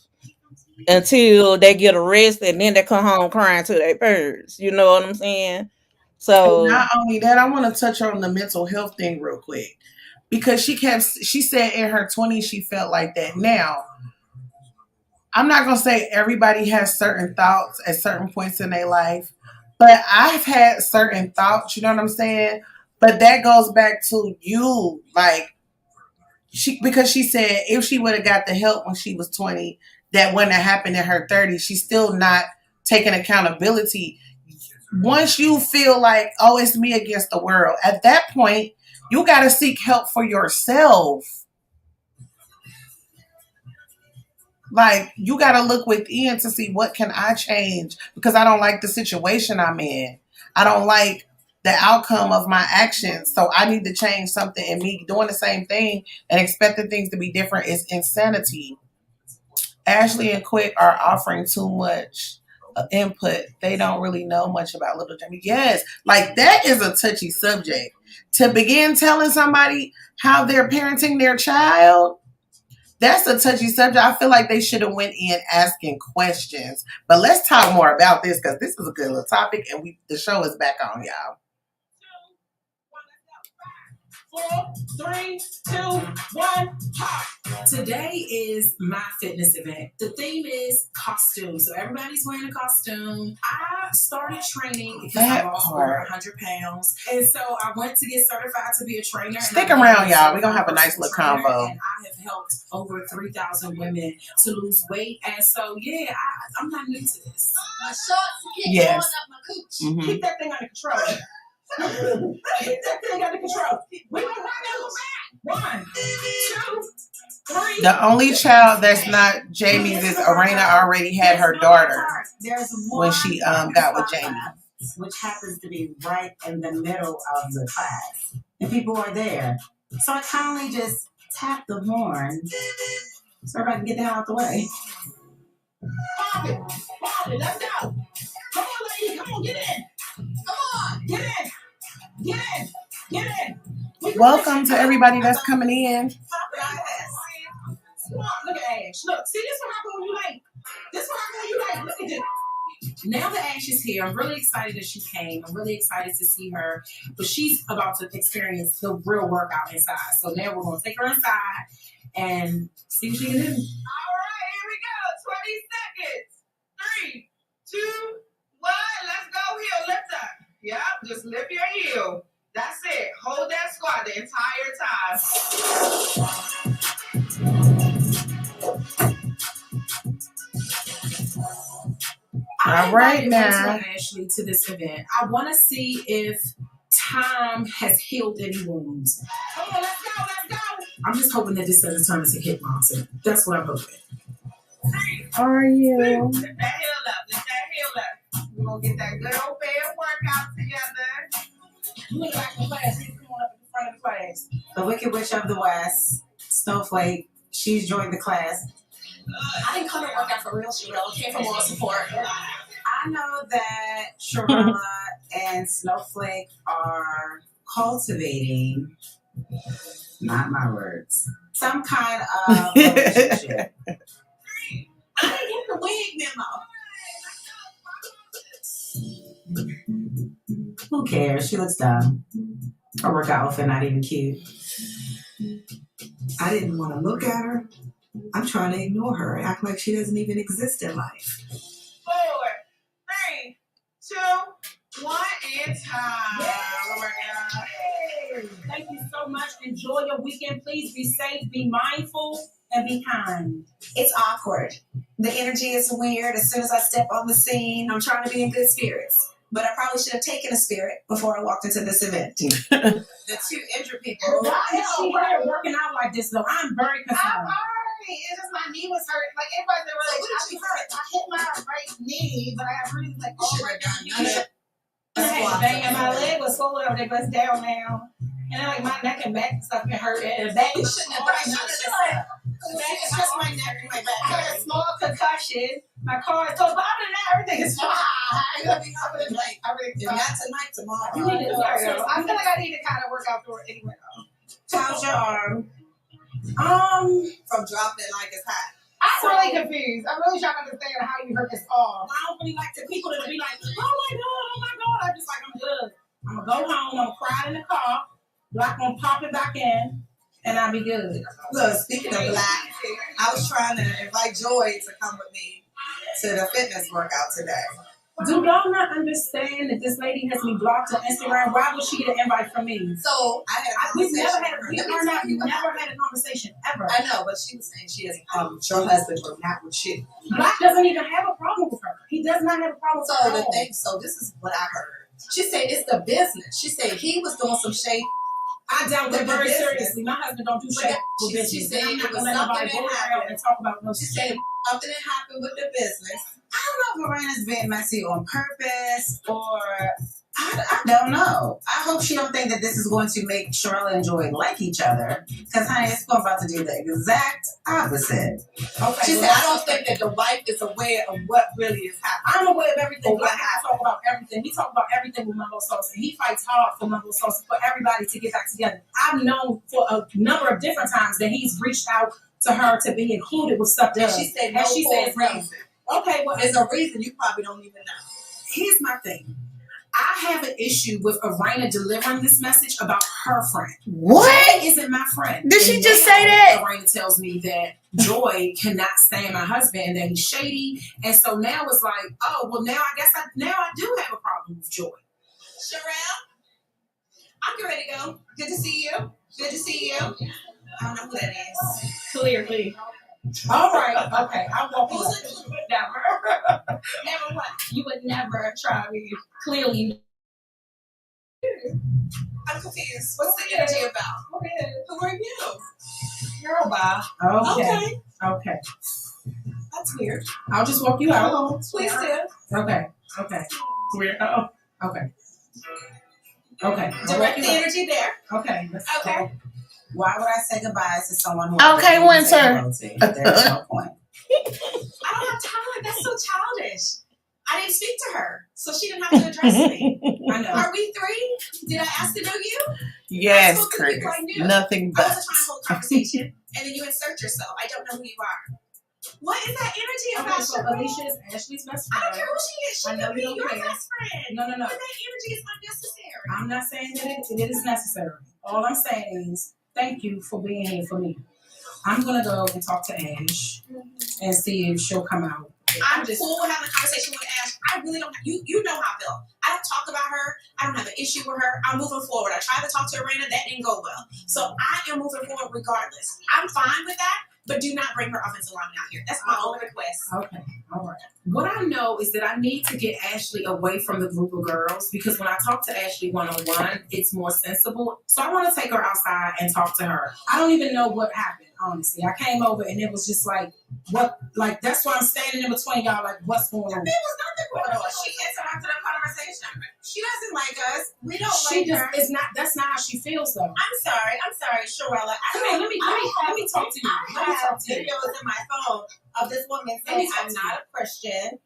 until they get arrested, and then they come home crying to their parents. You know what I'm saying? So, and not only that, I want to touch on the mental health thing real quick, because she said in her 20s she felt like that. Now, I'm not gonna say everybody has certain thoughts at certain points in their life, but I've had certain thoughts. You know what I'm saying? But that goes back to you, like, because she said if she would have got the help when she was 20, that wouldn't have happened in her 30s. She's still not taking accountability. Once you feel like, oh, it's me against the world, at that point, you got to seek help for yourself. Like, you got to look within to see what can I change, because I don't like the situation I'm in. I don't like the outcome of my actions. So I need to change something, and me doing the same thing and expecting things to be different is insanity. Ashley and Quick are offering too much input. They don't really know much about little Jamie. Yes, like, that is a touchy subject. To begin telling somebody how they're parenting their child, that's a touchy subject. I feel like they should have went in asking questions. But let's talk more about this, because this is a good little topic, and the show is back on, y'all. 4, 3, 2, 1, pop. Today is my fitness event. The theme is costume. So everybody's wearing a costume. I started training because I lost over 100 pounds. And so I went to get certified to be a trainer. Stick around, y'all. We're going to have a nice little combo. And I have helped over 3,000 women to lose weight. And so, yeah, I'm not new to this. My shorts keep going up my cooch. Mm-hmm. Keep that thing under control. Keep that thing under control. We don't want to go back. 1, 2, The only child that's not Jamie's is Arena already had her daughter when she got with Jamie. Which happens to be right in the middle of the class. And people are there. So I kindly just tap the horn so everybody can get the hell out the way. Bobby, let's go. Come on, lady. Come on, get in. Come on, get in. Get in. Get in. Welcome to everybody that's coming in. Look at Ash. Look, see, this what happens when you late. This what happens when you late. Look at this. Now that Ash is here, I'm really excited that she came. I'm really excited to see her. But she's about to experience the real workout inside. So now we're going to take her inside and see what she can do. All right, here we go. 20 seconds. 3, 2, 1. Let's go. Heel lift up. Yep, just lift your heel. That's it. Hold that squat the entire time. All right, now. Ashley to this event. I want to see if time has healed any wounds. Come on, let's go, let's go. I'm just hoping that this doesn't turn into kickboxing. That's what I'm hoping. Are you? Lift that heel up, lift that heel up. We're going to get that good old bed workout together. You look like the class. You come on up in front of the class. The Wicked Witch of the West, Snowflake, she's joined the class. I didn't come to work out for real, Sherelle. Came for moral support. I know that Sherella and Snowflake are cultivating, not my words, some kind of relationship. I didn't get the wig memo. Who cares? She looks dumb. Her workout outfit not even cute. I didn't want to look at her. I'm trying to ignore her and act like she doesn't even exist in life. 4, 3, 2, 1, and time. Yay. Thank you so much. Enjoy your weekend. Please be safe, be mindful, and be kind. It's awkward. The energy is weird. As soon as I step on the scene, I'm trying to be in good spirits. But I probably should have taken a spirit before I walked into this event. The 2 injured people. Why is she here working out like this, though? I'm very concerned. It's just my knee was hurt. Like, everybody was like, what did you hurt? I hit my right knee, but I have really, like, oh my God. Bang, my leg was swollen up. They bust down now. And then, like, my neck and back and stuff been hurt. And the back, you shouldn't have done none of this stuff. It's just my neck and my back. I had a small concussion. My car is told, but other than that, everything is fine. Not tonight, tomorrow. You need to I feel like I need to kind of work out for it anyway, though. How's your arm? From dropping it like it's hot. I'm really confused. I'm really trying to understand how you hurt this arm. I don't really like the people that be like, oh my God. I'm just like, I'm good. I'm going to go home. I'm going to cry in the car. Black going to pop it back in. And I'll be good. Look, speaking of Black, I was trying to invite Joy to come with me to the fitness workout today. Do y'all not understand that this lady has me blocked on Instagram? Why would she get an invite from me? So I had a conversation. We've never had a conversation ever. I know, but she was saying she has a problem with your husband, but not with you. Black doesn't even have a problem with her. He does not have a problem with her. So this is what I heard. She said it's the business. She said he was doing some shade. I doubt that very seriously. My husband don't do shade with business. She said it was something that happened. And talk about no she said something that happened with the business. I don't know if Miranda's being messy on purpose or I don't know. I hope she don't think that this is going to make Sherella and Joy like each other. Because, honey, it's about to do the exact opposite. Okay, she said, I don't think that the wife is aware of what really is happening. I'm aware of everything. Black talk about everything. We talk about everything with Mumbo Sauce. And he fights hard for Mumbo Sauce, for everybody to get back together. I've known for a number of different times that he's reached out to her to be included with stuff that she said no reason. Okay, well, there's a reason you probably don't even know. Here's my thing. I have an issue with Arena delivering this message about her friend. What? Joy isn't my friend. Did she just say that? Arena tells me that Joy cannot stand my husband and that he's shady. And so now it's like, oh, well, now I guess I do have a problem with Joy. Sherelle, I'm getting ready to go. Good to see you. Good to see you. I don't know who that is. Clearly. All right. Okay. I'll walk you. Never. Never what? You would never try me. Clearly. I'm confused. What's the energy about? Who are you? Girl, bye. Okay. That's weird. I'll just walk you out. Please do. Okay. Weirdo. Okay. Direct the energy there. Okay. Okay. Why would I say goodbyes to someone who Okay, I didn't say Winter. hello to? There's no point. I don't have time. That's so childish. I didn't speak to her, so she didn't have to address me. I know. Are we three? Did I ask to know you? Yes, I spoke to Chris. people I knew. Nothing I but. wasn't trying to hold conversation, and then you insert yourself. I don't know who you are. What is that energy about? So Alicia is Ashley's best I friend. don't care who she is. She I know could be you don't your care. best friend. No. But that energy is unnecessary. I'm not saying that it is necessary. All I'm saying is thank you for being here for me. I'm gonna go and talk to Ash and see if she'll come out. I'm cool with having a conversation with Ash. I really don't. You know how I feel. I don't talk about her. I don't have an issue with her. I'm moving forward. I tried to talk to Arena. That didn't go well. So I am moving forward regardless. I'm fine with that. But do not bring her offensive lineman out here. That's my only request. Okay, all right. What I know is that I need to get Ashley away from the group of girls because when I talk to Ashley one-on-one, it's more sensible. So I want to take her outside and talk to her. I don't even know what happened, honestly. I came over and it was just like, what? Like, that's why I'm standing in between y'all, like, what's going on? There was nothing going on. She interrupted our conversation. She doesn't like us. We don't She like just, her. it's not, that's not how she feels, though. I'm sorry, Sherella. Come on, let me talk to you. I have videos in my phone of this woman saying I'm not a Christian,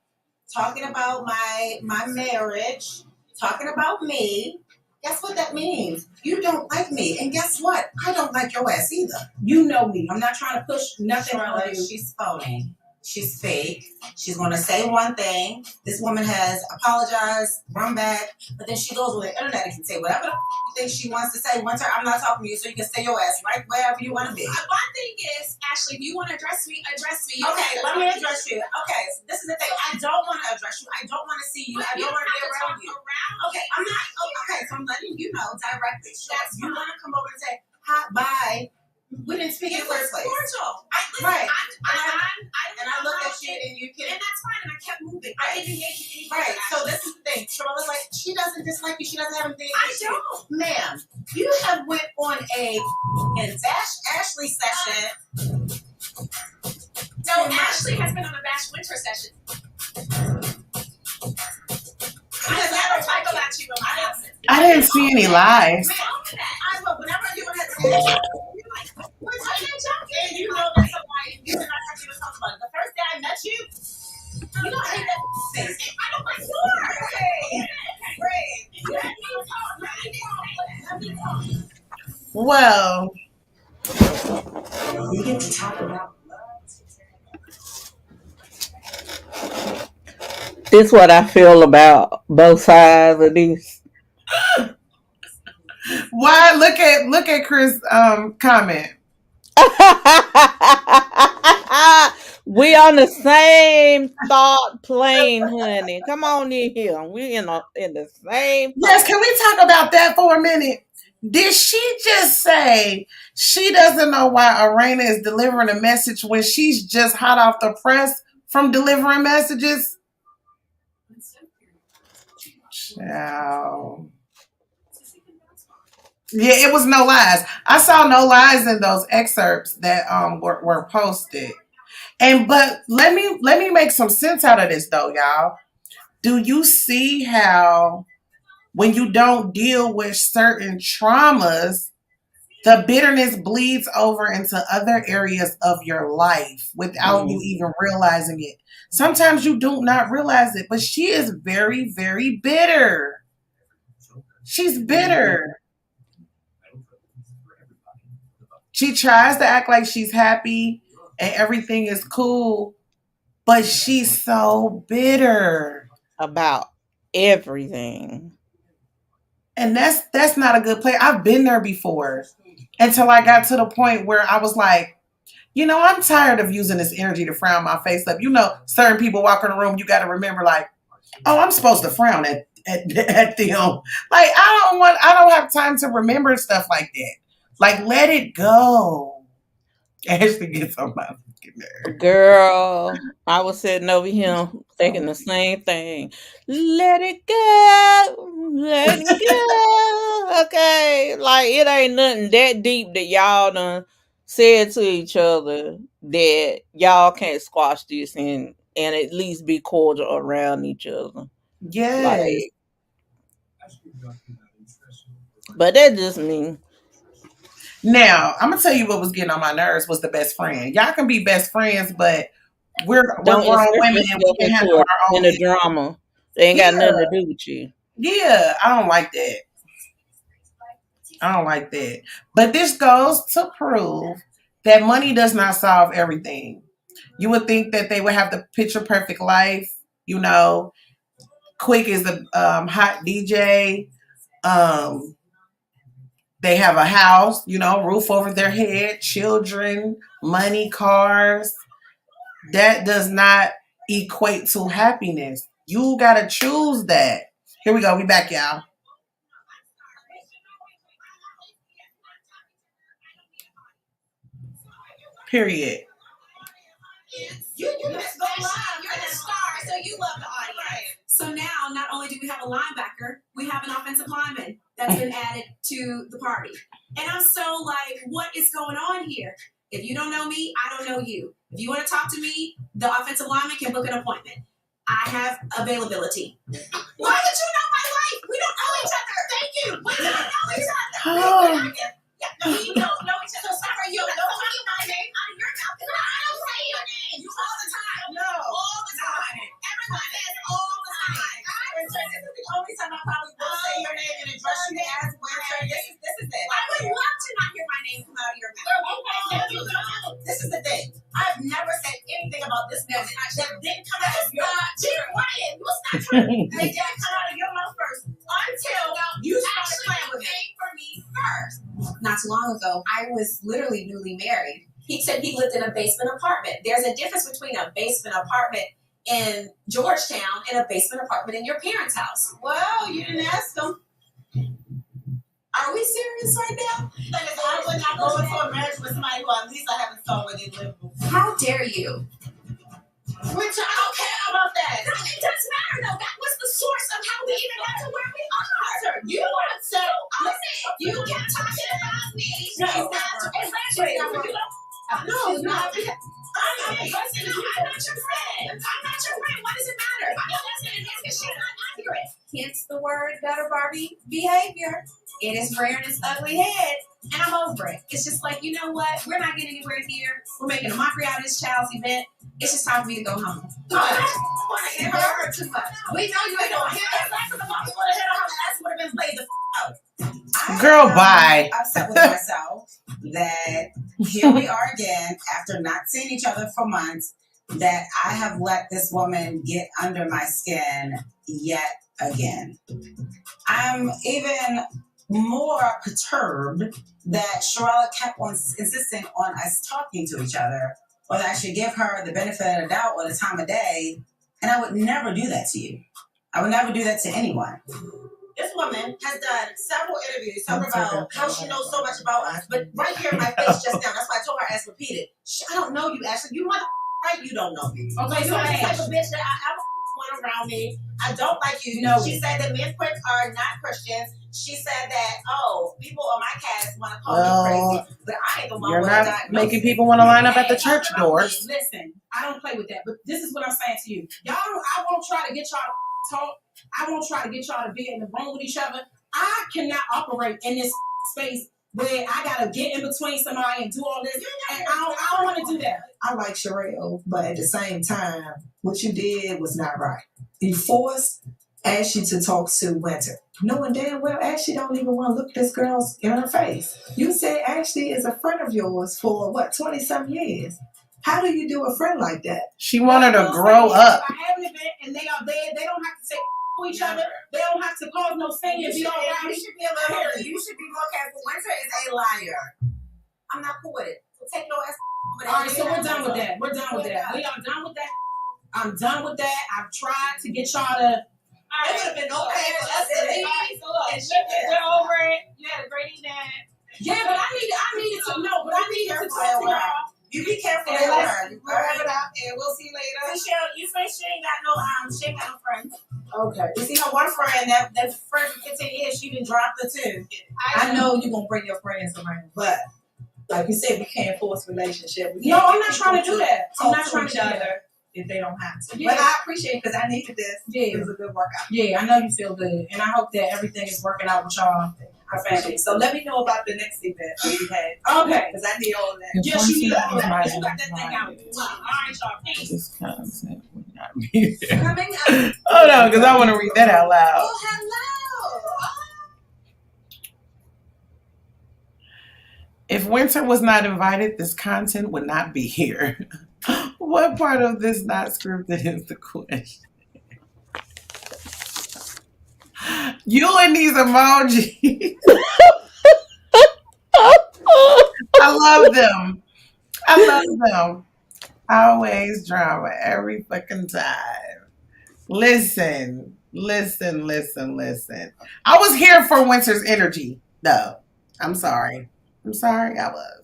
talking about my marriage, talking about me. Guess what that means? You don't like me. And guess what? I don't like your ass either. You know me. I'm not trying to push nothing on you. She's phony. She's fake. She's going to say one thing. This woman has apologized, run back, but then she goes with the internet and can say whatever the you think she wants to say. Winter, I'm not talking to you, so you can stay your ass right wherever you want to be. My thing is, Ashley, if you want to address me, address me. Okay, let me address you. Okay, so this is the thing. I don't want to address you. I don't want to see you. I don't want to be around you. Okay, I'm not. Okay, so I'm letting you know directly. So if you want to come over and say, hi, bye. We didn't speak in the first place. Cordial. Right. I looked at you and you can. And that's fine, and I kept moving. I didn't engage in anything. Right. So this is the thing. Sherella's like, she doesn't dislike you. She doesn't have anything against you. don't. Ma'am, you have went on a Ashley session. No, Ashley has been on a Bash Winter session. I never talk about you in my house. I didn't see any lies. Whenever you were at we're talking and you know that somebody you and I have to talk about it. The first day I met you, you know I hate that face. I don't like yours. Well, We get to talk about This is what I feel about both sides of this. why? Look at Chris' comment. We on the same thought plane, honey. Come on in here. We in the same. Yes, can we talk about that for a minute? Did she just say she doesn't know why Arena is delivering a message when she's just hot off the press from delivering messages? Ciao. Yeah, it was no lies. I saw no lies in those excerpts that were posted. But let me make some sense out of this though, y'all. Do you see how when you don't deal with certain traumas, the bitterness bleeds over into other areas of your life without you even realizing it? Sometimes you do not realize it, but she is very, very bitter. She's bitter. She tries to act like she's happy and everything is cool, but she's so bitter about everything. And that's not a good place. I've been there before until I got to the point where I was like, I'm tired of using this energy to frown my face up. Certain people walk in the room, you got to remember like, oh, I'm supposed to frown at them. Like, I don't have time to remember stuff like that. Like, let it go. Ashley gets on my fucking nerves. Girl, I was sitting over here thinking the same thing. Let it go, let it go. Okay, like it ain't nothing that deep that y'all done said to each other that y'all can't squash this and at least be cordial around each other. Yes. Like, but that just me. Now, I'm gonna tell you what was getting on my nerves was the best friend. Y'all can be best friends, but we're Don't grown insert women and we yourself can handle into our own in a business. drama. They ain't got nothing to do with you. Yeah, I don't like that. I don't like that. But this goes to prove that money does not solve everything. You would think that they would have the picture perfect life, you know. Quick is the hot DJ. Um, they have a house, you know, roof over their head, children, money, cars. That does not equate to happiness. You gotta choose that. Here we go. We back, y'all. Period. You missed the line. You're the star, so you love the audience. Right. So now, not only do we have a linebacker, we have an offensive lineman that's been added to the party. And I'm so like, what is going on here? If you don't know me, I don't know you. If you want to talk to me, the offensive lineman can book an appointment. I have availability. Why would you know my life? We don't know each other. Thank you. We don't know each other. We don't know each other. Sorry, you don't say my name out of your mouth because I don't say your name. You all the time. No. All the time. Everyone says all the time. This is the only time I probably will say your name and address you as Winter. This is it. I would love to not hear my name come out of your mouth. This is the thing. I've never said anything about this man that didn't come out of your mouth. Keep quiet. You was not trying. They didn't come out of your mouth first until you started playing with me. For me first. Not too long ago, I was literally newly married. He said he lived in a basement apartment. There's a difference between a basement apartment in Georgetown and a basement apartment in your parents' house. Well, you didn't ask them. Are we serious right now? I would not go into a marriage with somebody who at least I haven't saw where they live before. How dare you? Which I don't care about that. No, it doesn't matter though. That was the source of how we even got to where we are. You are so listen. You kept talking about me. No, it's not. I'm not your friend. I'm not your friend. What does it matter? I'm not listening to this. She's not accurate. Hence the word better Barbie behavior. It is rearing its ugly head, and I'm over it. It's just like, you know what? We're not getting anywhere here. We're making a mockery out of this child's event. It's just time for me to go home. I want to hit her too much. We know you ain't gonna hit her. That's what the mom would have hit her. That's would have been played the out. Girl, bye. Upset with myself that here we are again after not seeing each other for months. That I have let this woman get under my skin yet again. I'm even more perturbed that Sherella kept on insisting on us talking to each other, or that I should give her the benefit of the doubt or the time of day. And I would never do that to you. I would never do that to anyone. This woman has done several interviews talking about how she knows so much about us, but right here in my face just now, that's why I told her as repeated. I don't know you, Ashley. You mother right, you don't know me. Okay, so that's the type of bitch that I ever went around me. I don't like you. No. She said that men quick are not Christians. She said that, people on my cast want to call me crazy, but I ain't the one. You're not making people want to line up at the church doors. Listen, I don't play with that, but this is what I'm saying to you. I won't try to get y'all to talk. I won't try to get y'all to be in the room with each other. I cannot operate in this space where I gotta get in between somebody and do all this. And I don't want to do that. I like Sherelle, but at the same time, what you did was not right. You forced Ashley to talk to Winter, knowing damn well Ashley don't even want to look this girl in her face. You said Ashley is a friend of yours for 20-some years. How do you do a friend like that? She wanted to grow up. I have an event and they are there. They don't have to say each other. They don't have to cause no sin and be all around. You should be a little. You should be more careful. Winter is a liar. I'm not cool with it. So take no ass. All right, so we're done with that. We are done with that. I'm done with that. I've tried to get y'all to. It would have been okay for us to leave. We're over it. You had a great evening. Yeah, but I needed to know. But I needed to talk to y'all. You be careful at her. We'll wrap it up, and we'll see you later. Michelle, you say she ain't got no she ain't got no friends. Okay. You see her one friend, that friend for 15 years, she done dropped her too. I know you're gonna bring your friends around, but like you said, we can't force relationship. No, I'm not trying to do that. I'm not trying to do that. If they don't have to. Yeah. But I appreciate it because I needed this. Yeah. It was a good workout. Yeah, I know you feel good. And I hope that everything is working out with y'all. Okay. So let me know about the next event that we had. Okay. Because I need all that. Yes, you need all that. You got that thing out. All right, y'all. Peace. This content would not be there. Coming up. Hold on, because I want to read that out loud. Oh, hello. If Winter was not invited, this content would not be here. What part of this not scripted is the question? You and these emojis. I love them. I love them. Always drama every fucking time. Listen. I was here for Winter's energy, though. I'm sorry, I was.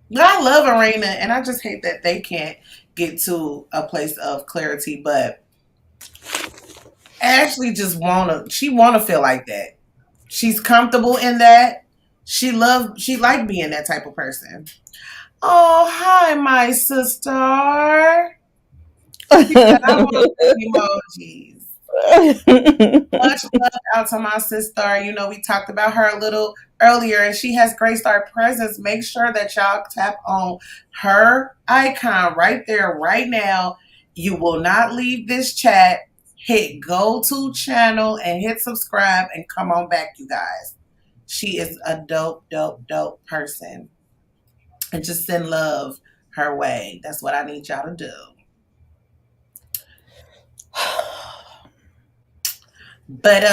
But I love Arena, and I just hate that they can't get to a place of clarity. But Ashley just wanna feel like that. She's comfortable in that. She like being that type of person. Oh, hi, my sister. She said, I want emojis. Much love out to my sister. You know, we talked about her a little earlier, and she has Great Star Presence. Make sure that y'all tap on her icon right there, right now. You will not leave this chat. Hit go to channel and hit subscribe and come on back, you guys. She is a dope person. And just send love her way. That's what I need y'all to do. But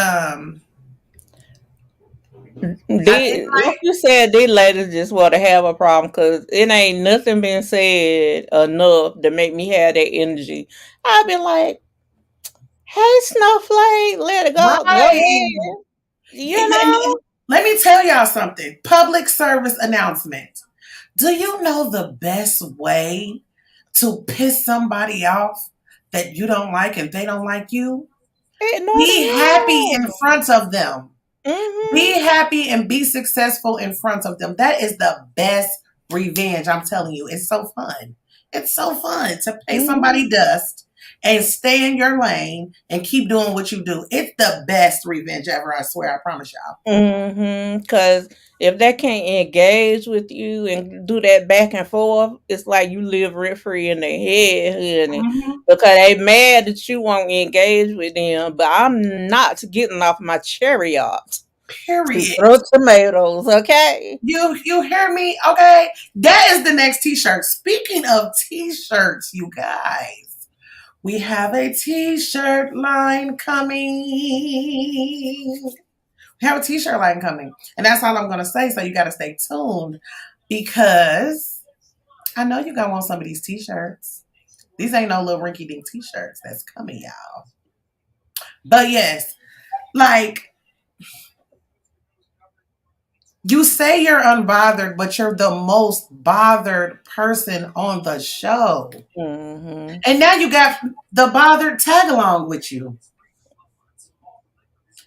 like you said, these ladies just want to have a problem because it ain't nothing been said enough to make me have that energy. I've been like, hey, Snowflake, let it go. Right. Go ahead. You know? Let me tell y'all something. Public service announcement. Do you know the best way to piss somebody off that you don't like and they don't like you? Be happy in front of them. Mm-hmm. Be happy and be successful in front of them. That is the best revenge. I'm telling you. It's so fun. It's so fun to pay somebody dust and stay in your lane and keep doing what you do. It's the best revenge ever. I swear. I promise y'all. Because if they can't engage with you and do that back and forth, it's like you live rent free in their head, honey. Because they mad that you won't engage with them. But I'm not getting off my chariot. Period. Throw tomatoes, okay? You hear me? Okay. That is the next t-shirt. Speaking of t-shirts, you guys, we have a t-shirt line coming. We have a t-shirt line coming. And that's all I'm going to say. So you got to stay tuned because I know you going to want some of these t-shirts. These ain't no little rinky-dink t-shirts that's coming, y'all. But yes, like, you say you're unbothered, but you're the most bothered person on the show. And now you got the bothered tag along with you.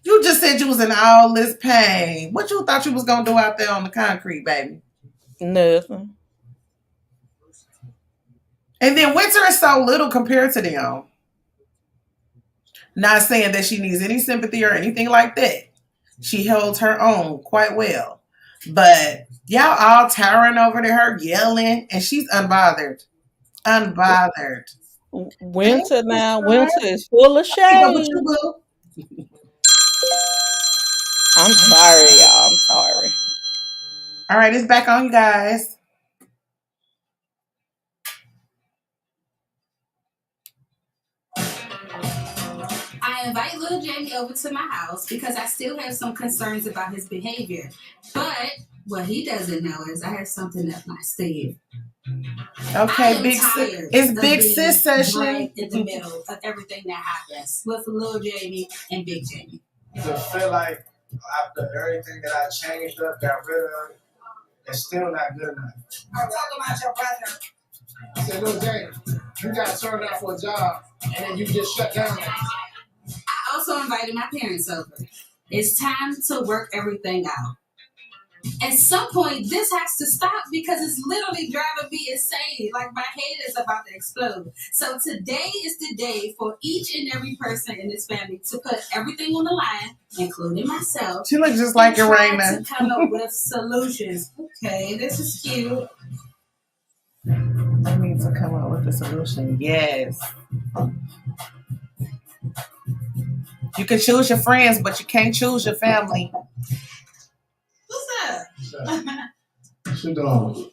You just said you was in all this pain. What you thought you was going to do out there on the concrete, baby? Nothing. And then Winter is so little compared to them. Not saying that she needs any sympathy or anything like that. She held her own quite well. But y'all all towering over to her, yelling, and she's unbothered. Unbothered. Winter now. Winter is full of shade. I'm sorry, y'all. I'm sorry. All right, it's back on, you guys. I invite little Jamie over to my house because I still have some concerns about his behavior. But what he doesn't know is I have something up my sleeve. Okay, it's big sis session. Right in the middle of everything that happens with little Jamie and Big Jamie. I just feel like after everything that I changed up, got rid of, it's still not good enough. I'm talking about your brother. I said, little Jamie. You got turned out for a job, and then you just shut down. I also invited my parents over. It's time to work everything out. At some point, this has to stop because it's literally driving me insane. Like, my head is about to explode. So today is the day for each and every person in this family to put everything on the line, including myself. She looks just like Irena. To come up with solutions. Okay, this is cute. I need to come up with a solution. Yes. You can choose your friends, but you can't choose your family. What's up? What you doing?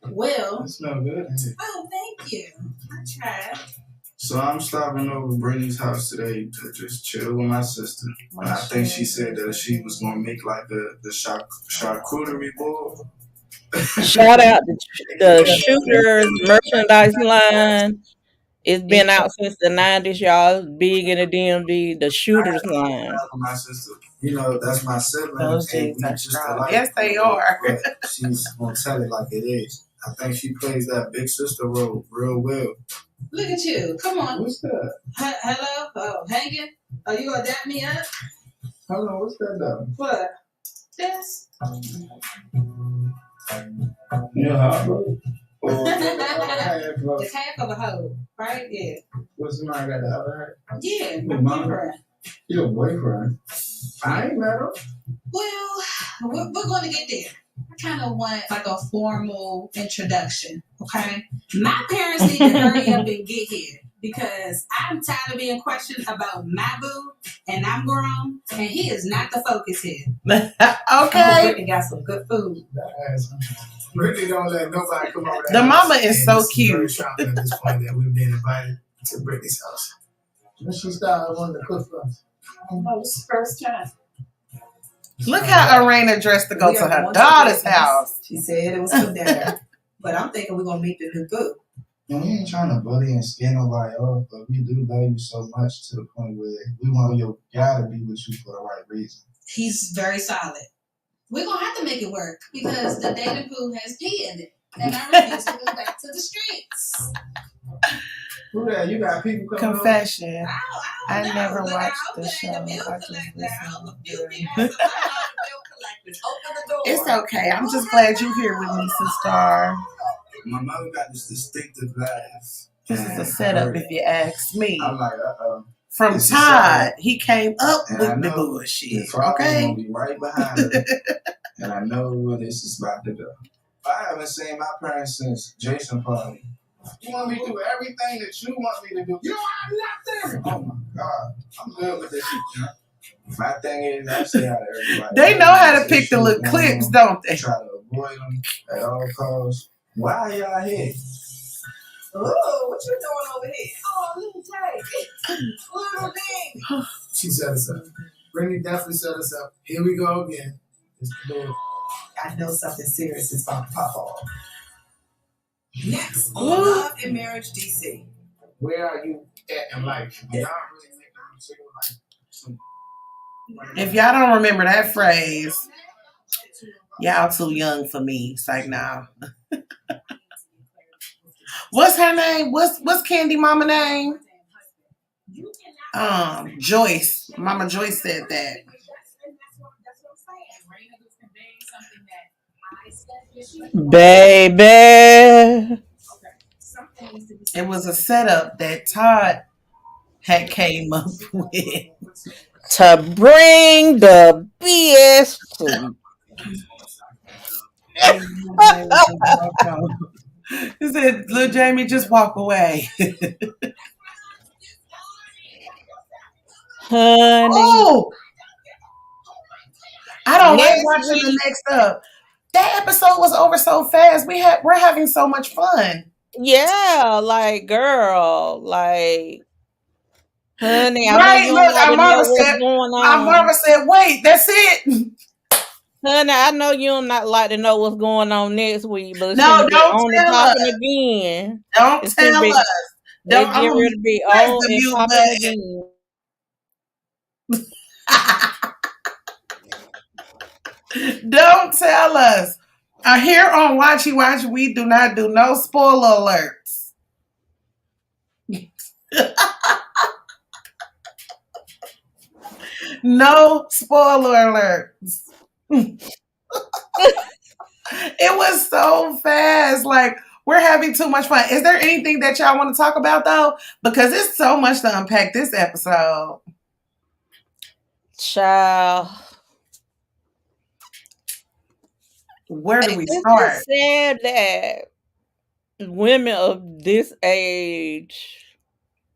Well. It smells good. Oh, thank you. I tried. So I'm stopping over Brittany's house today to just chill with my sister. I think she said that she was gonna make like the charcuterie board. Shout out to the Shooters merchandise line. It's been out since the 90s, y'all. It's big in the DMV. The Shooters line. My sister, you know, that's my sibling. Those jeans are strong. Yes, they are. She's gonna tell it like it is. I think she plays that big sister role real well. Look at you. Come on. What's that? Hello? Oh, hanging? Are you gonna dap me up? Hold on, what's that though? What? This? Yeah, The calf of a hoe, right? Yeah. What's the matter? Got the other hand? Yeah, my boyfriend. Your boyfriend? I ain't met him. Well, we're going to get there. I kind of want like a formal introduction, okay? My parents need to hurry up and get here because I'm tired of being questioned about my boo, and I'm grown, and he is not the focus here. Okay. Brittany got some good food. Brittany don't let nobody come over. The mama is so cute. Very shocking at this point that we've been invited to Brittany's house. When she started wanting to cook for us. Oh, this is the first time. Look how Irena dressed to go to her daughter's house. She said it was for dinner. But I'm thinking we're going to meet the new boo. And we ain't trying to bully and scare nobody off, but we do love you so much to the point where we want your guy to be with you for the right reason. He's very solid. We're going to have to make it work because the dating pool has pee in it. And I refuse to go back to the streets. Who that? You got people coming Confession. I never Look, watched I the hope it ain't show. a bill I just collector. I hope a few listened. people bill collectors. Open the door. It's okay. I'm just glad you're here with me, sister. My mother got this distinctive laugh. This is a setup, if you ask me. I'm like, uh-oh. From This is Todd, he came up And with I the know bullshit. the father's Okay? gonna be right behind her. And I know where this is about to go. I haven't seen my parents since Jason party. You want me to do everything that you want me to do. You know, I'm not there. Oh my God. I'm good with this. My thing is, I say how to everybody. They know how to pick the little clips, don't they? Try to avoid them at all costs. Why are y'all here? Oh, what you doing over here? Oh, little Tay. Little thing. She set us up. Brittany definitely set us up. Here we go again. I know something serious is about to pop off. Next on Love and Marriage DC. Where are you at in life? Y'all really make a single life. If y'all don't remember that phrase, y'all too young for me. It's like, nah. What's her name? What's Candy Mama name? Joyce. Mama Joyce said that. Baby. It was a setup that Todd had came up with. To bring the BS to He said, "Little Jamie, just walk away." honey. Oh, I don't like Next watching the week, next up. That episode was over so fast. We're having so much fun. yeah, like girl, like honey, I know Right? you don't Look, like our to know mama what's said. going Our mama on. said, "Wait, that's it." Honey, I know you don't not like to know what's going on next week, but it's No, gonna be don't on and tell us. popping again. Don't It's gonna tell be us. they Don't. get I'm ready gonna to be press on the and mute popping button. Don't tell us. Here on Watchy Watch, we do not do no spoiler alerts. No spoiler alerts. It was so fast. Like, we're having too much fun. Is there anything that y'all want to talk about though? Because it's so much to unpack this episode. Child. Where do we It's start? just sad that women of this age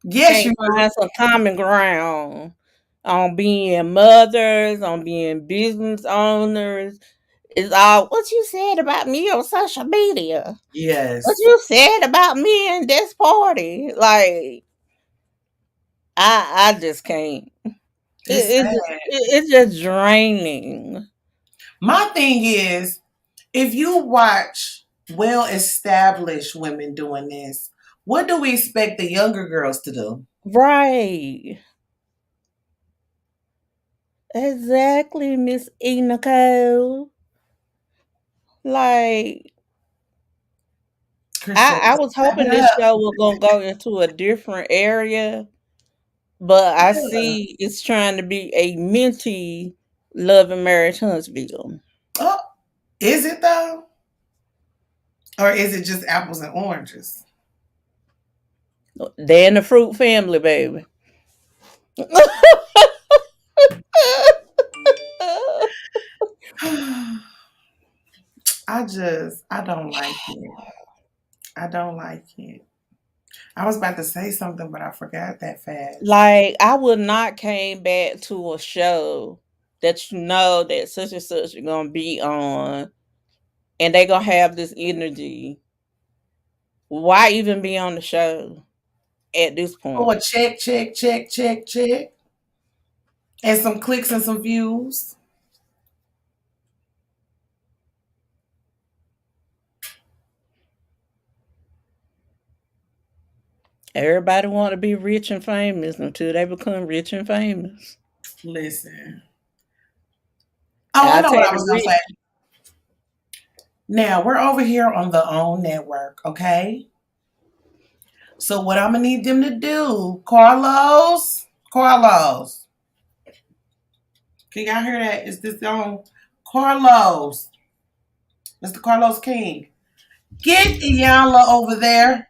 Yes, can't you find some common ground on being mothers, on being business owners. It's all what you said about me on social media. What Yes. you said about me in this party. Like I just can't. It's sad. It's just draining. My thing is, if you watch well established women doing this, what do we expect the younger girls to do? Right. Exactly, Miss TheeEnicole. Like Crystal, I was step hoping it this up. show was gonna go into a different area, but I Yeah. see it's trying to be a minty Love and Marriage Huntsville. Oh, is it though? Or is it just apples and oranges? They in the fruit family, baby. I don't like it. I don't like it. I was about to say something, but I forgot that fast. Like I would not came back to a show that you know that such and such are gonna be on and they gonna have this energy. Why even be on the show at this Oh, a point? check, check, check, check, check. And some clicks and some views. Everybody want to be rich and famous until they become rich and famous. Listen. Oh, I I know what take I the was gonna rich. say. Now we're over here on the OWN network, okay? So what I'm gonna need them to do, Carlos, can y'all hear that? Is this on? Carlos, Mr. Carlos King, get Iyanla over there,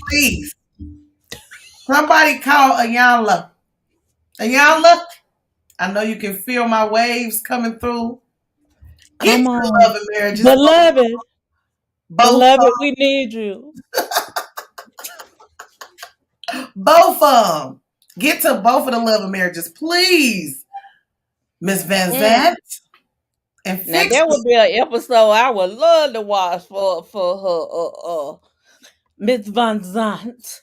please. Somebody call Iyanla. Iyanla, I know you can feel my waves coming through. Get Come to the on. love and marriages, Beloved. both Beloved, we need you. both of them. Get to both of the love and marriages, please, Miss Van Mm. Zant, and Now fix that it. would be an episode I would love to watch for her Miss Van Zant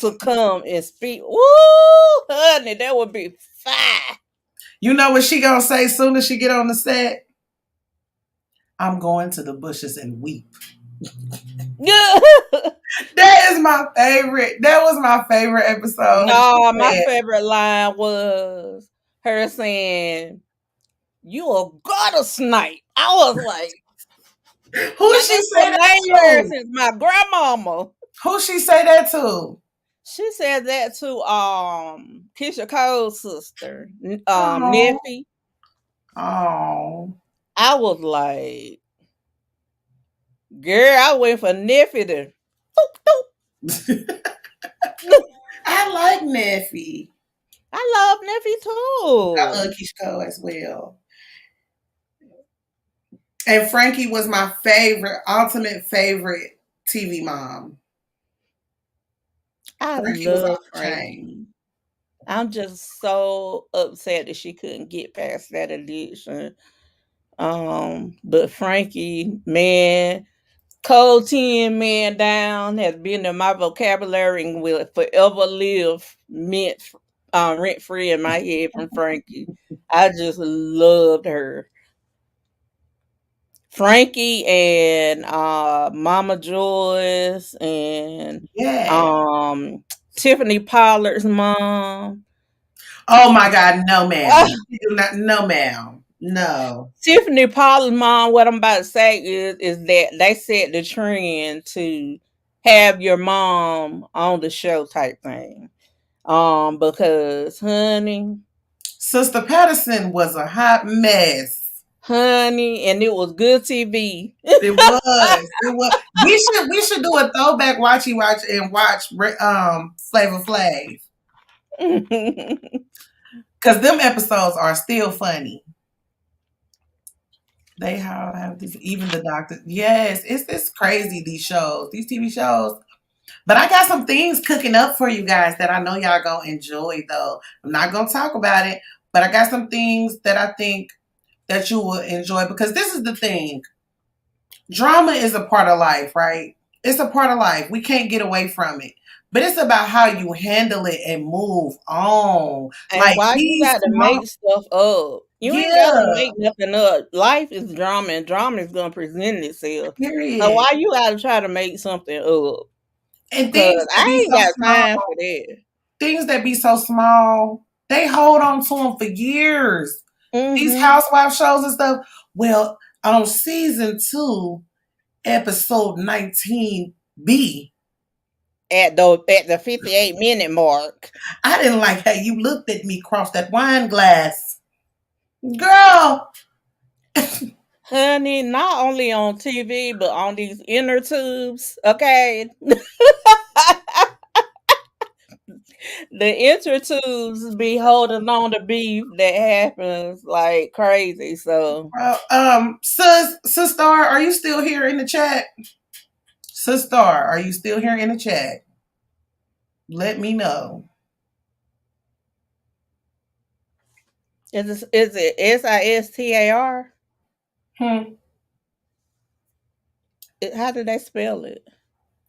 to come and speak. Woo, honey, that would be fine. You know what she gonna say soon as she get on the set? I'm going to the bushes and weep. That is my favorite. That was my favorite episode. No, my favorite line was her saying, "You a gutter snipe." I was like, Who "Now she this say the that name her to? since my grandmama." Who she say that to? She said that to Keisha Cole's sister, Oh, Neffy. oh. I was like, girl, I went for Neffy to boop, boop. I like Neffy. I love Neffy I love too. Keisha Cole as well. And Frankie was my favorite, ultimate favorite TV mom. I Frankie was off love the chain. Frankie. I'm just so upset that she couldn't get past that addiction. But Frankie, man, cold 10 man down has been in my vocabulary and will forever live rent free in my head from Frankie. I just loved her. Frankie and Mama Joyce and Yeah. Tiffany Pollard's mom. Oh my God, no, ma'am. You do not, no, ma'am. No. Tiffany Pollard's mom, what I'm about to say is that they set the trend to have your mom on the show type thing. Because honey, Sister Patterson was a hot mess. and it was good TV. It was. It was. We should do a throwback watchy watch and watch Flavor Flav. Because them episodes are still funny. They have these, even the doctor. Yes, it's crazy, these shows, these TV shows. But I got some things cooking up for you guys that I know y'all gonna enjoy though. I'm not gonna talk about it, but I got some things that I think that you will enjoy, because this is the thing. Drama is a part of life, right? It's a part of life. We can't get away from it. But it's about how you handle it and move on. And Like why you these got to small, make stuff up? You ain't got to yeah, make nothing up. Life is drama, and drama is gonna present itself. So period. why you got to try to make something up? And things Cause that be I ain't so got small, time for that. things that be so small, they hold on to them for years. These Mm-hmm. housewife shows and stuff. Well, on season 2, episode 19B, At the 58-minute mark, I didn't like how you looked at me cross that wine glass. Girl, honey, not only on TV but on these inner tubes. Okay, the inner tubes be holding on to beef that happens like crazy. So Sister, are you still here in the chat? Sister, are you still here in the chat? Let me know. is it SISTAR? Hmm. How did they spell it?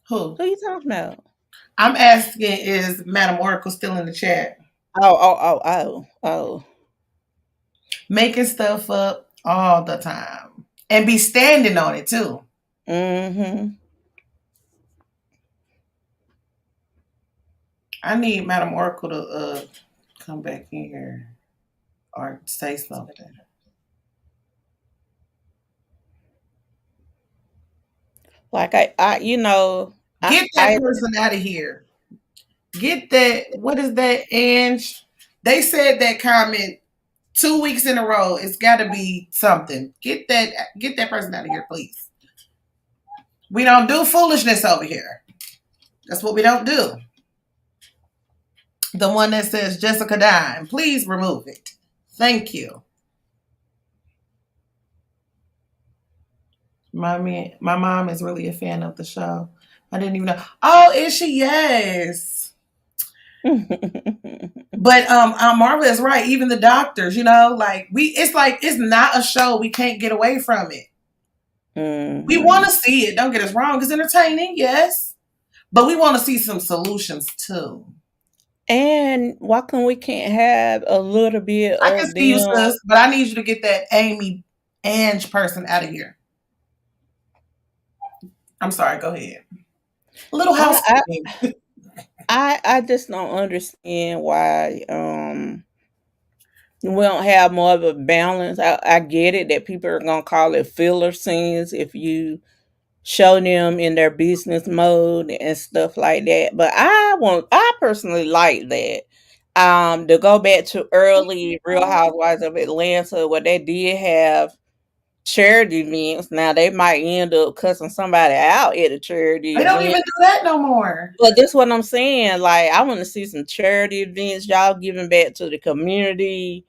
Who? Who you talking about? I'm asking, is Madam Oracle still in the chat? Oh. Making stuff up all the time. And be standing on it too. Mm-hmm. I need Madam Oracle to come back in here or say something. Like I Get that person out of here. Get that. What is that, Ange? They said that comment 2 weeks in a row. It's got to be something. Get that person out of here, please. We don't do foolishness over here. That's what we don't do. The one that says Jessica Dime, please remove it. Thank you. My mom is really a fan of the show. I didn't even know. Oh, is she? Yes. But Marva is right. Even the doctors, it's not a show. We can't get away from it. Mm-hmm. We want to see it. Don't get us wrong. It's entertaining, yes, but we want to see some solutions too. And why can't have a little bit I can of see you, them? sis, but I need you to get that Ange person out of here. I'm sorry. Go ahead. A little housekeeping. I just don't understand why we don't have more of a balance. I get it that people are gonna call it filler scenes if you show them in their business mode and stuff like that. But I personally like that. To go back to early Real Housewives of Atlanta, where they did have charity events. Now they might end up cussing somebody out at a charity They don't event. even do that no more. But that's what I'm saying. Like, I want to see some charity events, y'all giving back to the community,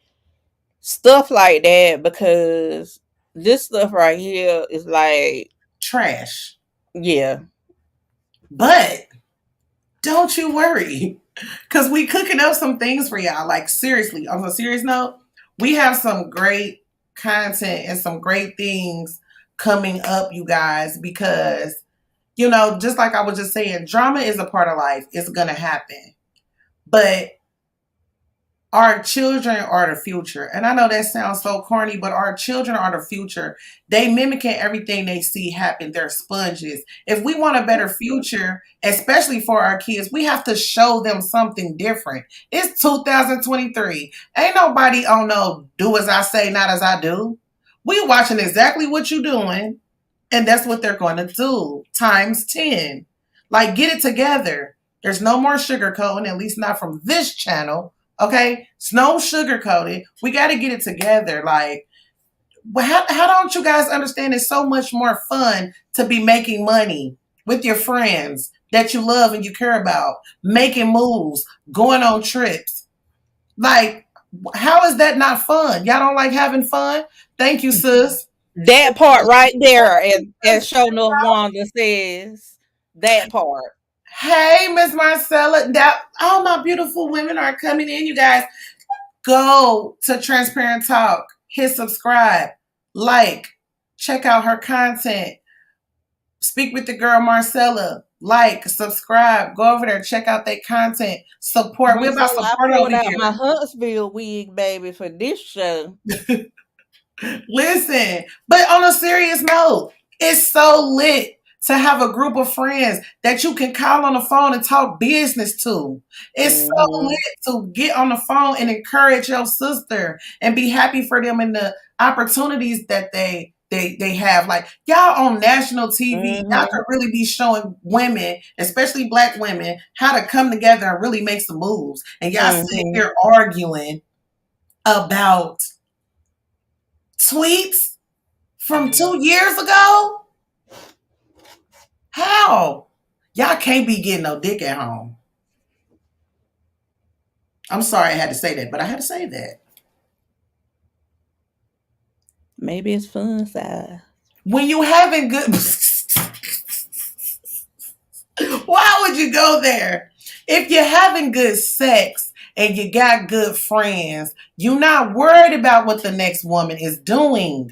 stuff like that, because this stuff right here is like Trash. Yeah. But don't you worry, because we cooking up some things for y'all. Like, seriously, on a serious note, we have some great content and some great things coming up, you guys, because, just like I was just saying, drama is a part of life. It's going to happen. But our children are the future. And I know that sounds so corny, but our children are the future. They mimicking everything they see happen. They're sponges. If we want a better future, especially for our kids, we have to show them something different. It's 2023. Ain't nobody on no do as I say, not as I do. We watching exactly what you're doing, and that's what they're going to do times 10. Like, get it together. There's no more sugarcoating, at least not from this channel. Okay? It's no sugarcoating. We got to get it together. Like, how don't you guys understand it's so much more fun to be making money with your friends that you love and you care about, making moves, going on trips? Like, how is that not fun? Y'all don't like having fun? Thank you, sis. That part right there, as Show Enough Wanda says, that part. Hey, Miss Marcella. That all my beautiful women are coming in. You guys go to Transparent Talk, hit subscribe, like, check out her content. Speak with the girl Marcella. Like, subscribe, go over there, check out their content. Support. We're about Marcella, I support pulled over out here. my Huntsville wig, baby, for this show. Listen, but on a serious note, it's so lit to have a group of friends that you can call on the phone and talk business to. It's so lit to get on the phone and encourage your sister and be happy for them and the opportunities that they have. Like, y'all on national TV, y'all could really be showing women, especially black women, how to come together and really make some moves. And y'all sitting here arguing about tweets from 2 years ago? How? Y'all can't be getting no dick at home. I'm sorry I had to say that, but I had to say that. Maybe it's fun size. When you having good... Why would you go there? If you're having good sex and you got good friends, you're not worried about what the next woman is doing.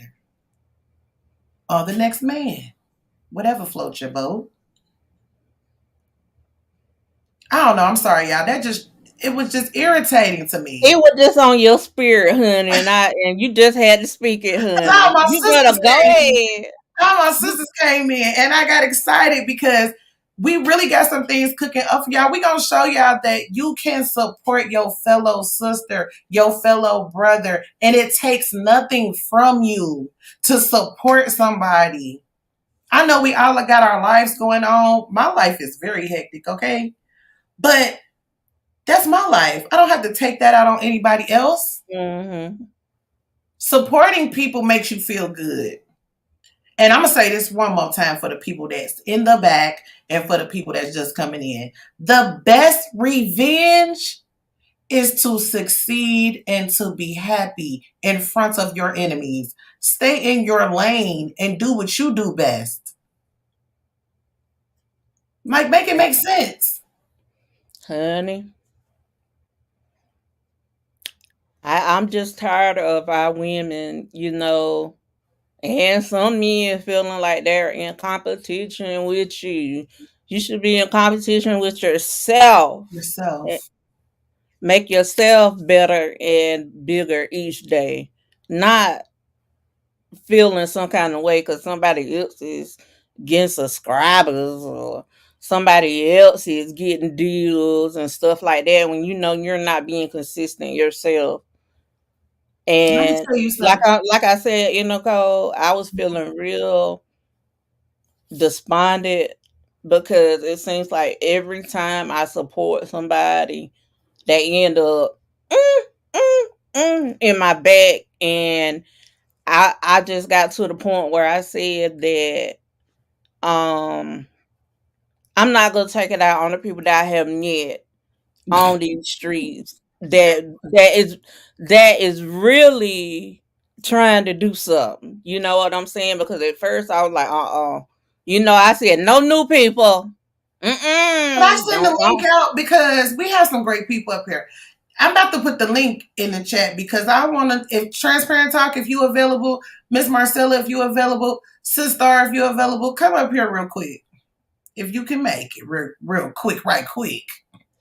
Or the next man. Whatever floats your boat. I don't know. I'm sorry, y'all. It was just irritating to me. It was just on your spirit, honey, and you just had to speak it, honey. You better go ahead. All my sisters came in, and I got excited because we really got some things cooking up for y'all. We're going to show y'all that you can support your fellow sister, your fellow brother, and it takes nothing from you to support somebody. I know we all got our lives going on. My life is very hectic, okay? But that's my life. I don't have to take that out on anybody else. Supporting people makes you feel good. And I'm going to say this one more time for the people that's in the back and for the people that's just coming in. The best revenge is to succeed and to be happy in front of your enemies. Stay in your lane and do what you do best. Like, make it make sense. Honey, I'm just tired of our women, and some men feeling like they're in competition with you. You should be in competition with yourself. Make yourself better and bigger each day. Not feeling some kind of way because somebody else is getting subscribers or somebody else is getting deals and stuff like that when you're not being consistent yourself. And like I said, Nicole, I was feeling real despondent because it seems like every time I support somebody, they end up in my back. And I just got to the point where I said that I'm not gonna take it out on the people that I haven't yet on these streets that is really trying to do something. You know what I'm saying? Because at first I was like, I said no new people. But I send the link out because we have some great people up here. I'm about to put the link in the chat because I want to, if Transparent Talk, if you available, Miss Marcella, if you available, Sister, if you available, come up here real quick. If you can make it real quick, right quick.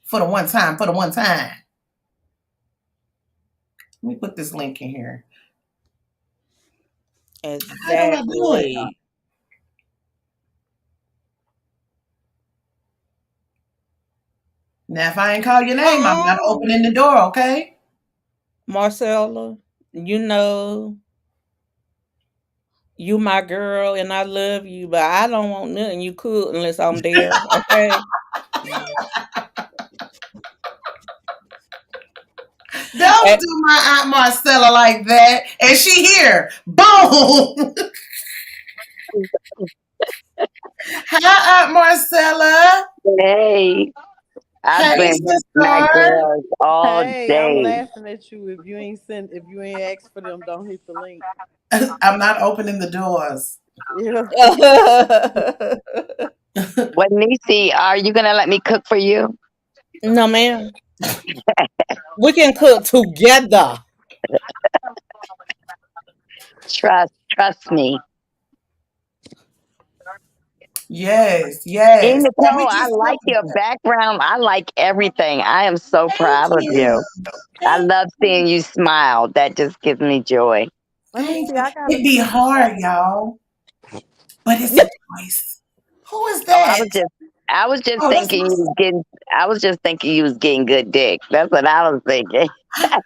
For the one time. Let me put this link in here. Exactly. Now, if I ain't call your name, I'm not opening the door, okay? Marcella, you my girl and I love you, but I don't want nothing you cook unless I'm there, okay? Don't do my Aunt Marcella like that. And she here. Boom. Hi, Aunt Marcella. Hey, I've Hey, been with my sister. girls all Hey, I'm day. laughing at you. If you ain't asked for them, don't hit the link. I'm not opening the doors. Yeah. What, Niecy, are you gonna let me cook for you? No, ma'am. We can cook together. Trust me. Yes, Hey, yes. And we Nicole, I just like your background. I like everything. I am so thank proud of you. you. I Thank love you. seeing you smile. That just gives me joy. Let me Thank see. you. I gotta It be see. hard, y'all. But it's a choice. Who is Oh, that? I was just Oh, that's thinking you was getting I was just thinking you was getting good dick. That's what I was thinking. my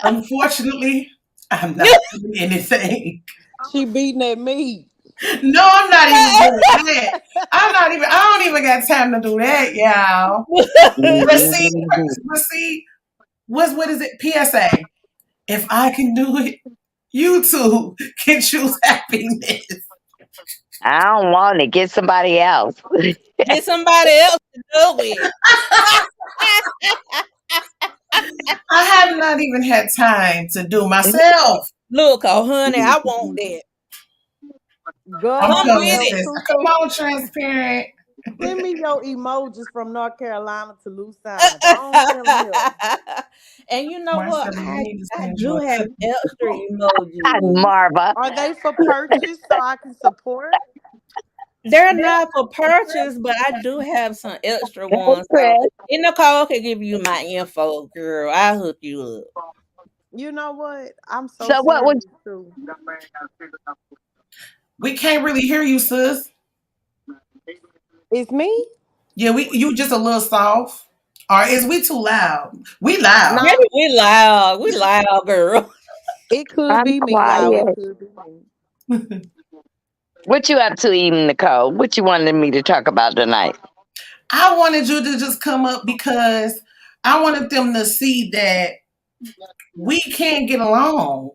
unfortunately, I'm not doing anything. She beating at me. No, I'm not even doing that. I don't even got time to do that, y'all. But see, Mhm. but see, what is it? PSA. If I can do it, you too can choose happiness. I don't want it. Get somebody else. Get somebody else to do it. I have not even had time to do myself. Look, oh honey, I want that. I'm Girl, Come coming, with Mel it. sis. Come Tusa, on, transparent. send me your emojis from North Carolina to Louisiana. Go on, send them here. And you know what? Marcella, you need to I send you do a have cookie. extra emojis. Marva. Are they for purchase so I can support? They're not for purchase, but I do have some extra Hey, ones. So, Chris. and Nicole can give you my info, girl. I'll hook you up. You know what? I'm so So what was serious too. We can't really hear you, sis. It's me? Yeah, you just a little soft. Or is we too loud? We loud. Maybe No, we loud. We loud, girl. it could I'm be me, y'all. It quiet. could be me. What you up to eating, Nicole? What you wanted me to talk about tonight? I wanted you to just come up because I wanted them to see that we can't get along.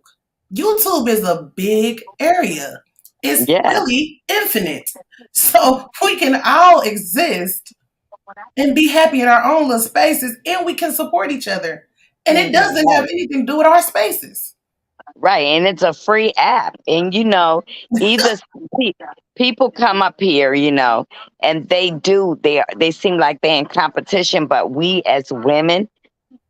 YouTube is a big area. It's Yes, really infinite. So we can all exist and be happy in our own little spaces and we can support each other. And it doesn't have right. anything to do with our spaces. Right, and it's a free app. And either pe- people come up here, and they seem like they're in competition, but we as women,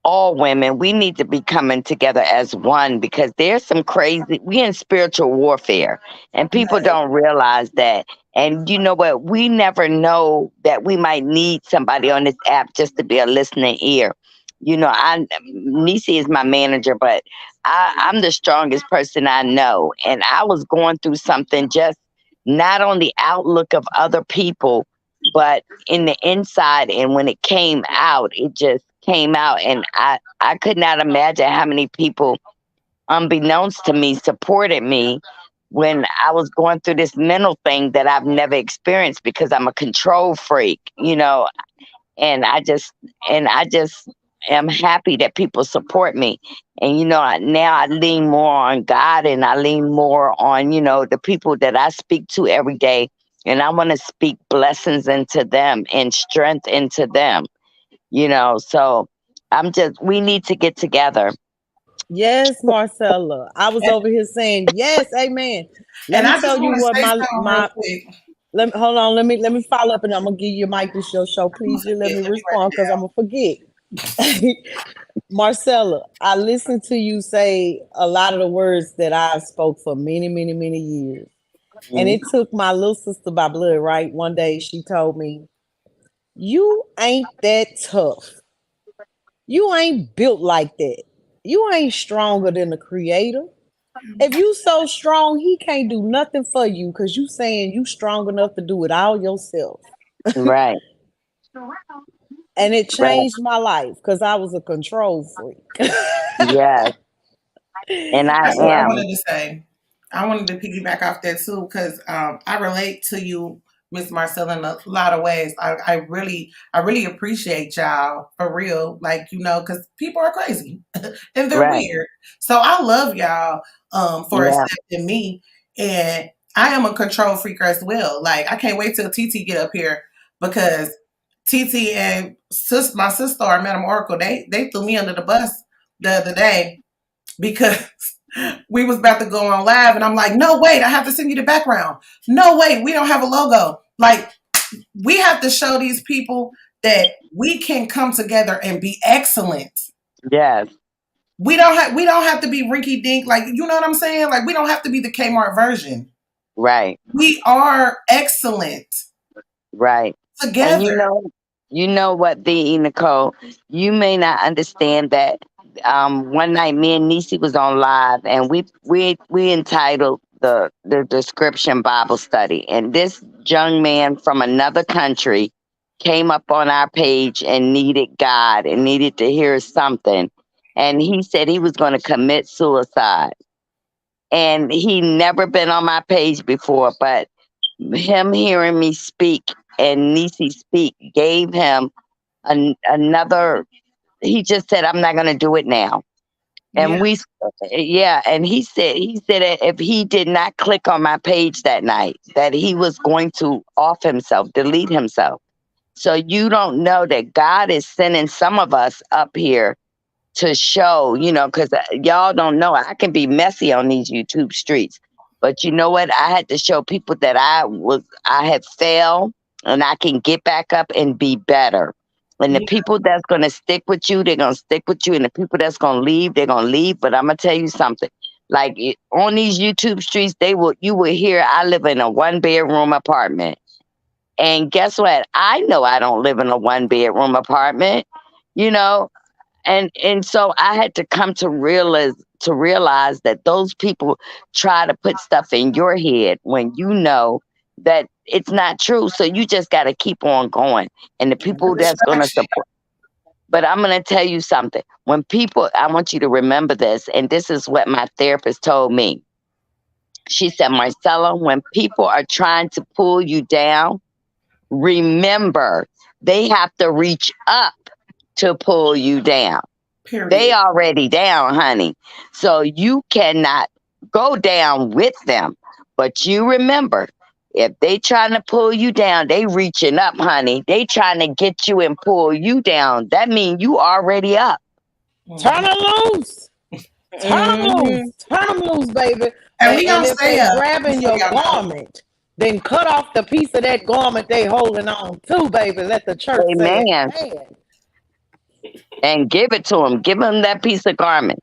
all women, we need to be coming together as one because there's some crazy, we in spiritual warfare and people Yes. don't realize that. And you know what? We never know that we might need somebody on this app just to be a listening ear. Nisi is my manager, but I'm the strongest person I know. And I was going through something just not on the outlook of other people, but in the inside. And when it came out, it just came out. And I could not imagine how many people, unbeknownst to me, supported me when I was going through this mental thing that I've never experienced because I'm a control freak. And I just am happy that people support me. And now I lean more on God and I lean more on the people that I speak to every day, and I want to speak blessings into them and strength into them. So we need to get together. Yes, Marcella. I was over here saying yes, amen. Let And me I just tell you want to what say my something real my quick. let me hold on. Let me follow up, and I'm gonna give you a mic. This your show. I'm Please, you let forget. me Let me write respond because I'm gonna forget. Marcella, I listened to you say a lot of the words that I spoke for many, many, many years. And Mhm. it took my little sister by blood, right? One day she told me, "You ain't that tough. You ain't built like that. You ain't stronger than the creator. If you so strong, he can't do nothing for you because you saying you strong enough to do it all yourself." Right, And it right. changed my life because I was a control freak. Yes, and I That's what I am. wanted to say. I wanted to piggyback off that too because I relate to you Miss Marcella, in a lot of ways. I really appreciate y'all for real. Like, because people are crazy and they're Right. weird. So I love y'all for Yeah. accepting me. And I am a control freak as well. Like, I can't wait till TT get up here because TT and my sister, Madam Oracle, they threw me under the bus the other day because we was about to go on live and I'm like, no, wait, I have to send you the background. No, wait, we don't have a logo. Like, we have to show these people that we can come together and be excellent. Yes. We don't have to be rinky dink, like, you know what I'm saying? Like, we don't have to be the Kmart version. Right. We are excellent. Right. Together. And you know what, TheeEnicole, you may not understand that. One night, me and Niecy was on live, and we entitled the description Bible study, and this young man from another country came up on our page and needed God and needed to hear something, and he said he was going to commit suicide, and he never been on my page before, but him hearing me speak and Niecy speak gave him another. He just said, "I'm not going to do it now." And and he said that if he did not click on my page that night, that he was going to off himself, delete himself. So you don't know that God is sending some of us up here to show, because y'all don't know, I can be messy on these YouTube streets. But you know what? I had to show people that I had failed and I can get back up and be better. And the people that's going to stick with you, they're going to stick with you. And the people that's going to leave, they're going to leave. But I'm going to tell you something. Like on these YouTube streets, you will hear I live in a 1-bedroom apartment. And guess what? I know I don't live in a 1-bedroom apartment, and so I had to come to realize that those people try to put stuff in your head when you know that it's not true. So you just got to keep on going. And the people that's going to support. But I'm going to tell you something. I want you to remember this, and this is what my therapist told me. She said, Marcella, when people are trying to pull you down, remember they have to reach up to pull you down. Period. They already down, honey. So you cannot go down with them. But you remember, if they trying to pull you down, they reaching up, honey. They trying to get you and pull you down. That means you already up. Turn them loose. Turn them loose. Turn them loose, baby. And if they're grabbing your garment, then cut off the piece of that garment they holding on to, baby. Let the church say amen. And give it to them. Give them that piece of garment.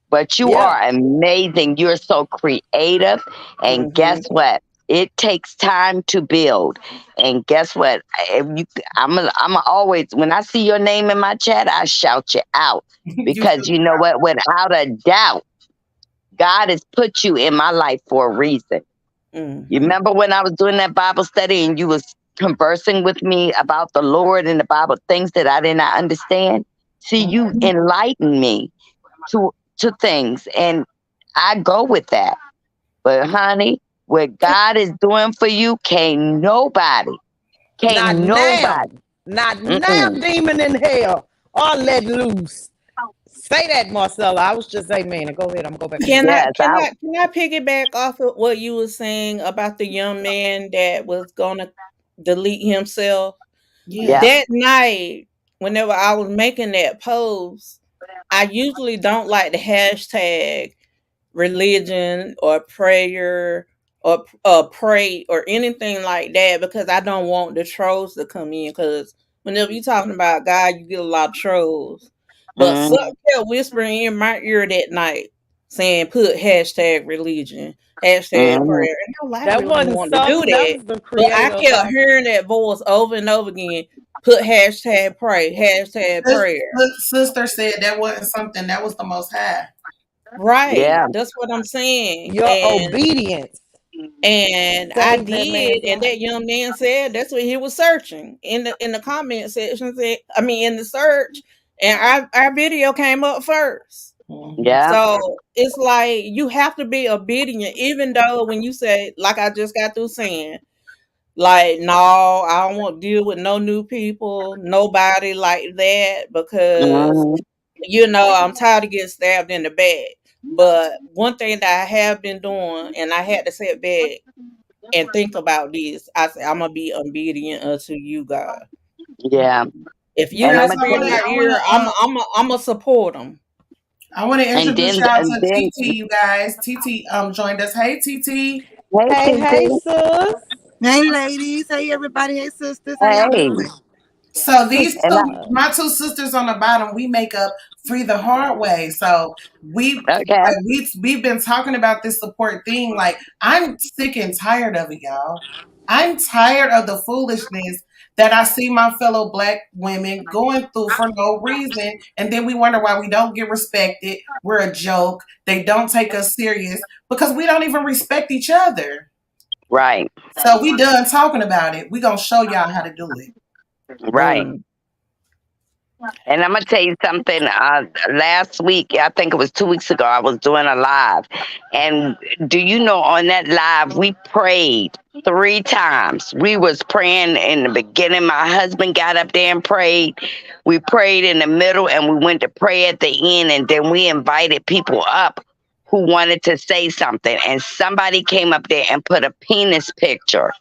But you are amazing. You're so creative. And guess what? It takes time to build. And guess what? I'm always, when I see your name in my chat, I shout you out. Because you know what? Without a doubt, God has put you in my life for a reason. You remember when I was doing that Bible study and you was conversing with me about the Lord and the Bible, things that I did not understand? See, you enlightened me to things, and I go with that. But honey, what God is doing for you, can't nobody. Not now, demon in hell, or let loose. Say that, Marcella. I was just amen. Go ahead. I'm gonna go back. Can I piggyback off of what you were saying about the young man that was gonna delete himself? Yeah. That night, whenever I was making that post, I usually don't like the hashtag religion or prayer or pray or anything like that because I don't want the trolls to come in. Because whenever you're talking about God, you get a lot of trolls. But something kept whispering in my ear that night saying, put hashtag religion, hashtag prayer. And I'm like, I really don't want to do that. But I kept hearing that voice over and over again. Put hashtag pray, hashtag prayer. Sister said that wasn't something, that was the Most High. Right. Yeah. That's what I'm saying. Your obedience. And I did, and that young man said that's what he was searching in the comment section. In the search, and our video came up first. Yeah. So it's like you have to be obedient, even though when you say, like I just got through saying, Like, no, I don't want to deal with no new people, nobody like that, because Mhm. I'm tired of getting stabbed in the back. But one thing that I have been doing, and I had to sit back and think about this, I said, I'm gonna be obedient unto you, God. Yeah. If you And I'm Yes, whisper gonna I tell in want you, my to. I want ear, to. I'm a support them. I want to and introduce then y'all and to then TT. You guys, TT joined us. Hey, TT. hey Hey, hey, TT. sis. Hey, ladies. Hey, everybody. Hey, sisters. How y'all Hey. doing? So these And two, my two sisters on the bottom, we make up Free the Hard Way. So we okay. we've been talking about this support thing. Like, I'm sick and tired of it, y'all. I'm tired of the foolishness that I see my fellow black women going through for no reason, and then we wonder why we don't get respected. We're a joke. They don't take us serious because we don't even respect each other. Right. So we done talking about it. We gonna show y'all how to do it. Right. Boom. And I'm gonna tell you something. Last week, I think it was 2 weeks ago, I was doing a live, and do you know on that live we prayed 3 times. We was praying in the beginning. My husband got up there and prayed. We prayed in the middle, and we went to pray at the end, and then we invited people up who wanted to say something. And somebody came up there and put a penis picture,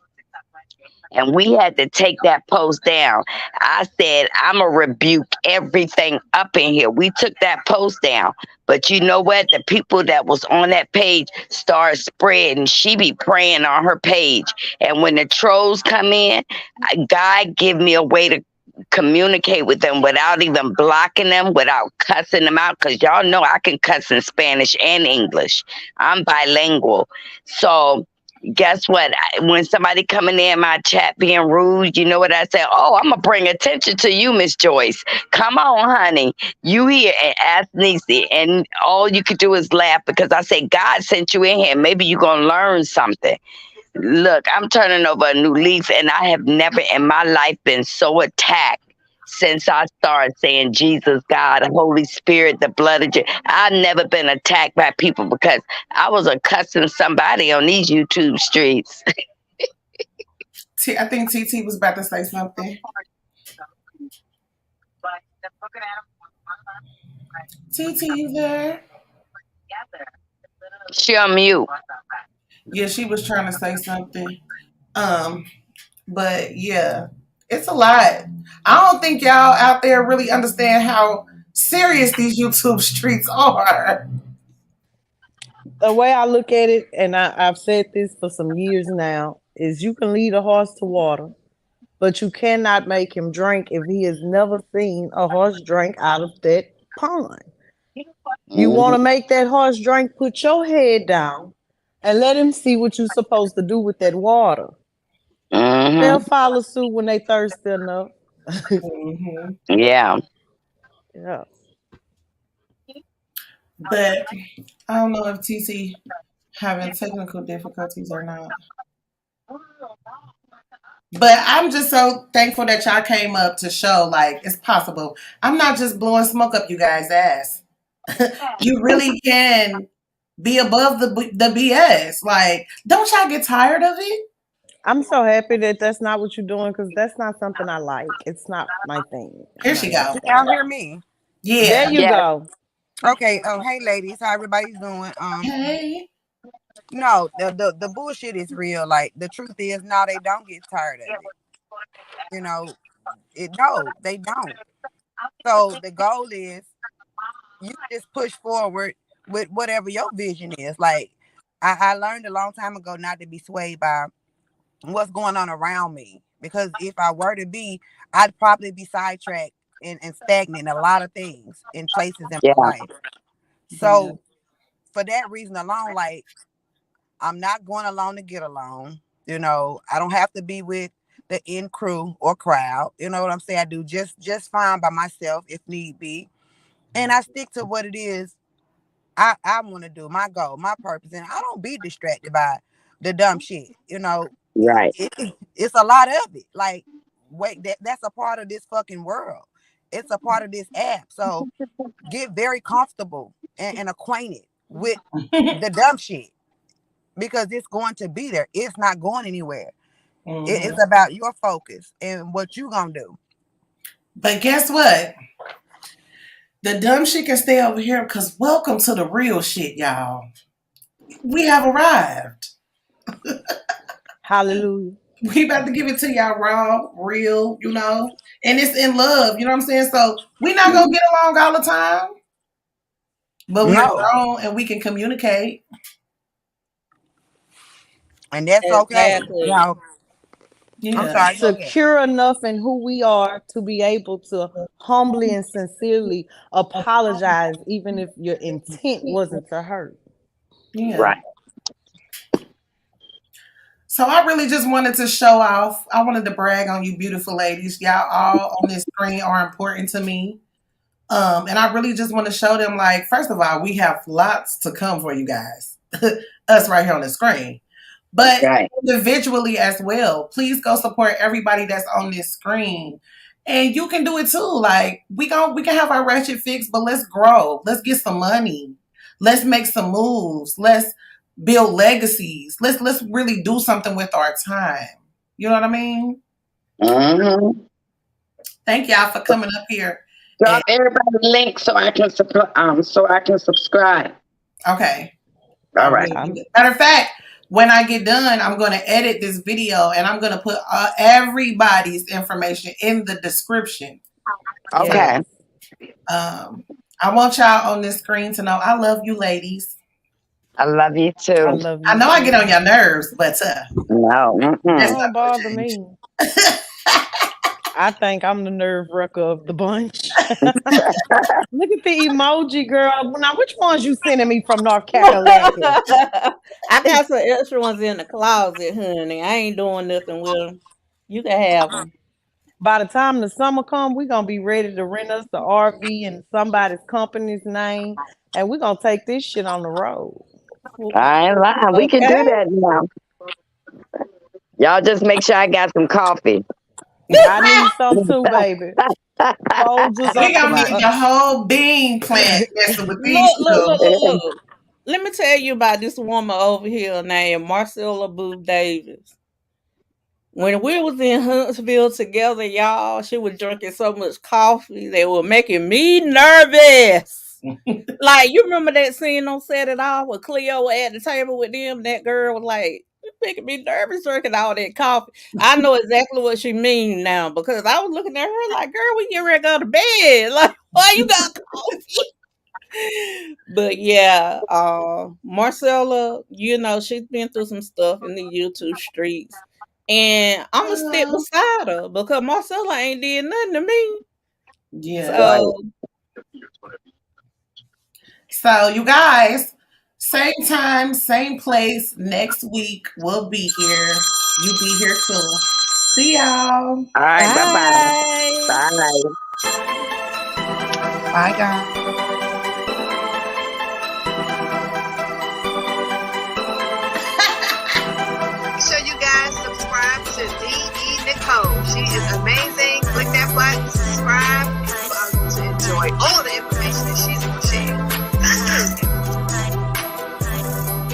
and we had to take that post down. I said, I'm going to rebuke everything up in here. We took that post down. But you know what? The people that was on that page started spreading. She be praying on her page. And when the trolls come in, God give me a way to communicate with them without even blocking them, without cussing them out. Because y'all know I can cuss in Spanish and English. I'm bilingual. So guess what? When somebody coming in my chat being rude, you know what I say? Oh, I'm gonna bring attention to you, Miss Joyce. Come on, honey. You here and Aunt Niecy, and all you could do is laugh because I say God sent you in here. Maybe you're gonna learn something. Look, I'm turning over a new leaf, and I have never in my life been so attacked since I started saying Jesus, God, Holy Spirit, the blood of Jesus. I've never been attacked by people because I was a cussing somebody on these YouTube streets. I think TT was about to say something. TT, you there? She on mute. Yeah, she was trying to say something. Um, but yeah, it's a lot. I don't think y'all out there really understand how serious these YouTube streets are. The way I look at it, and I've said this for some years now, is you can lead a horse to water, but you cannot make him drink if he has never seen a horse drink out of that pond. You want to Mm-hmm. make that horse drink, put your head down and let him see what you're supposed to do with that water. They'll Mm-hmm. follow suit when they thirsty enough. Hmm. Yeah. Yeah. But I don't know if TT having technical difficulties or not. But I'm just so thankful that y'all came up to show like it's possible. I'm not just blowing smoke up you guys' ass. You really can be above the BS. Like, don't y'all get tired of it? I'm so happy that that's not what you're doing because that's not something I like. It's not my thing. I'm Here not she into go. Can that. y'all hear me? There Yeah. you Yes. go. Okay. Hey, ladies. How everybody's doing? Hey. No, the bullshit is real. Like the truth is, no, they don't get tired of it. You know, no, they don't. So the goal is you just push forward with whatever your vision is. Like I learned a long time ago not to be swayed by what's going on around me. Because if I were to be, I'd probably be sidetracked and stagnant in a lot of things in places in Yeah. my life. Yeah. So for that reason alone, like I'm not going alone to get along. You know, I don't have to be with the in crew or crowd. You know what I'm saying? I do just fine by myself if need be. And I stick to what it is I want to do, my goal, my purpose. And I don't be distracted by the dumb shit. You know, Right. it's a lot of it. Like, wait, that's a part of this fucking world. It's a part of this app. So get very comfortable and acquainted with the dumb shit because it's going to be there. It's not going anywhere. It's about your focus and what you gonna do. But guess what? The dumb shit can stay over here because welcome to the real shit, y'all. We have arrived. Hallelujah. We about to give it to y'all raw, real, and it's in love, you know what I'm saying? So we're not going to get along all the time, but we're grown and we can communicate. And that's okay. Exactly. I'm sorry. Secure enough in who we are to be able to humbly and sincerely apologize, even if your intent wasn't to hurt. Yeah. Right. So I really just wanted to show off. I wanted to brag on you beautiful ladies. Y'all all on this screen are important to me. And I really just want to show them, like, first of all, we have lots to come for you guys. Us right here on the screen. But individually as well, please go support everybody that's on this screen. And you can do it too. Like, we can have our ratchet fixed, but let's grow. Let's get some money. Let's make some moves. Let's build legacies. Let's really do something with our time. You know what I mean? Mm-hmm. Thank y'all for coming up here. Drop everybody the link so I can subscribe. Okay. All right. Matter of fact, when I get done, I'm going to edit this video and I'm going to put everybody's information in the description. Okay. I want y'all on this screen to know I love you, ladies. I love you too. I love you. I know I get on your nerves, but no, don't bother me. I think I'm the nerve wrecker of the bunch. Look at the emoji, girl. Now, which ones you sending me from North Carolina? I got some extra ones in the closet, honey. I ain't doing nothing with them. You can have them. By the time the summer come, we're going to be ready to rent us the RV in somebody's company's name, and we're going to take this shit on the road. I ain't lying. We can do that now. Y'all just make sure I got some coffee. I need some too, baby. We gonna need the whole bean plant messing with these look. Let me tell you about this woman over here named Marcella Boo Davis. When we was in Huntsville together, y'all, she was drinking so much coffee they were making me nervous. Like, you remember that scene on Set It Off with Cleo at the table with them? That girl was like, you're making me nervous drinking all that coffee. I know exactly what she mean now because I was looking at her like, girl, we get ready to go to bed. Like, why you got coffee? But yeah, Marcella, she's been through some stuff in the YouTube streets. And I'm going to stick beside her because Marcella ain't did nothing to me. Yeah. So you guys, same time, same place, next week, we'll be here. You be here too. See y'all. All right, bye-bye. Bye. Bye, guys. Make sure you guys subscribe to TheeEnicole. She is amazing.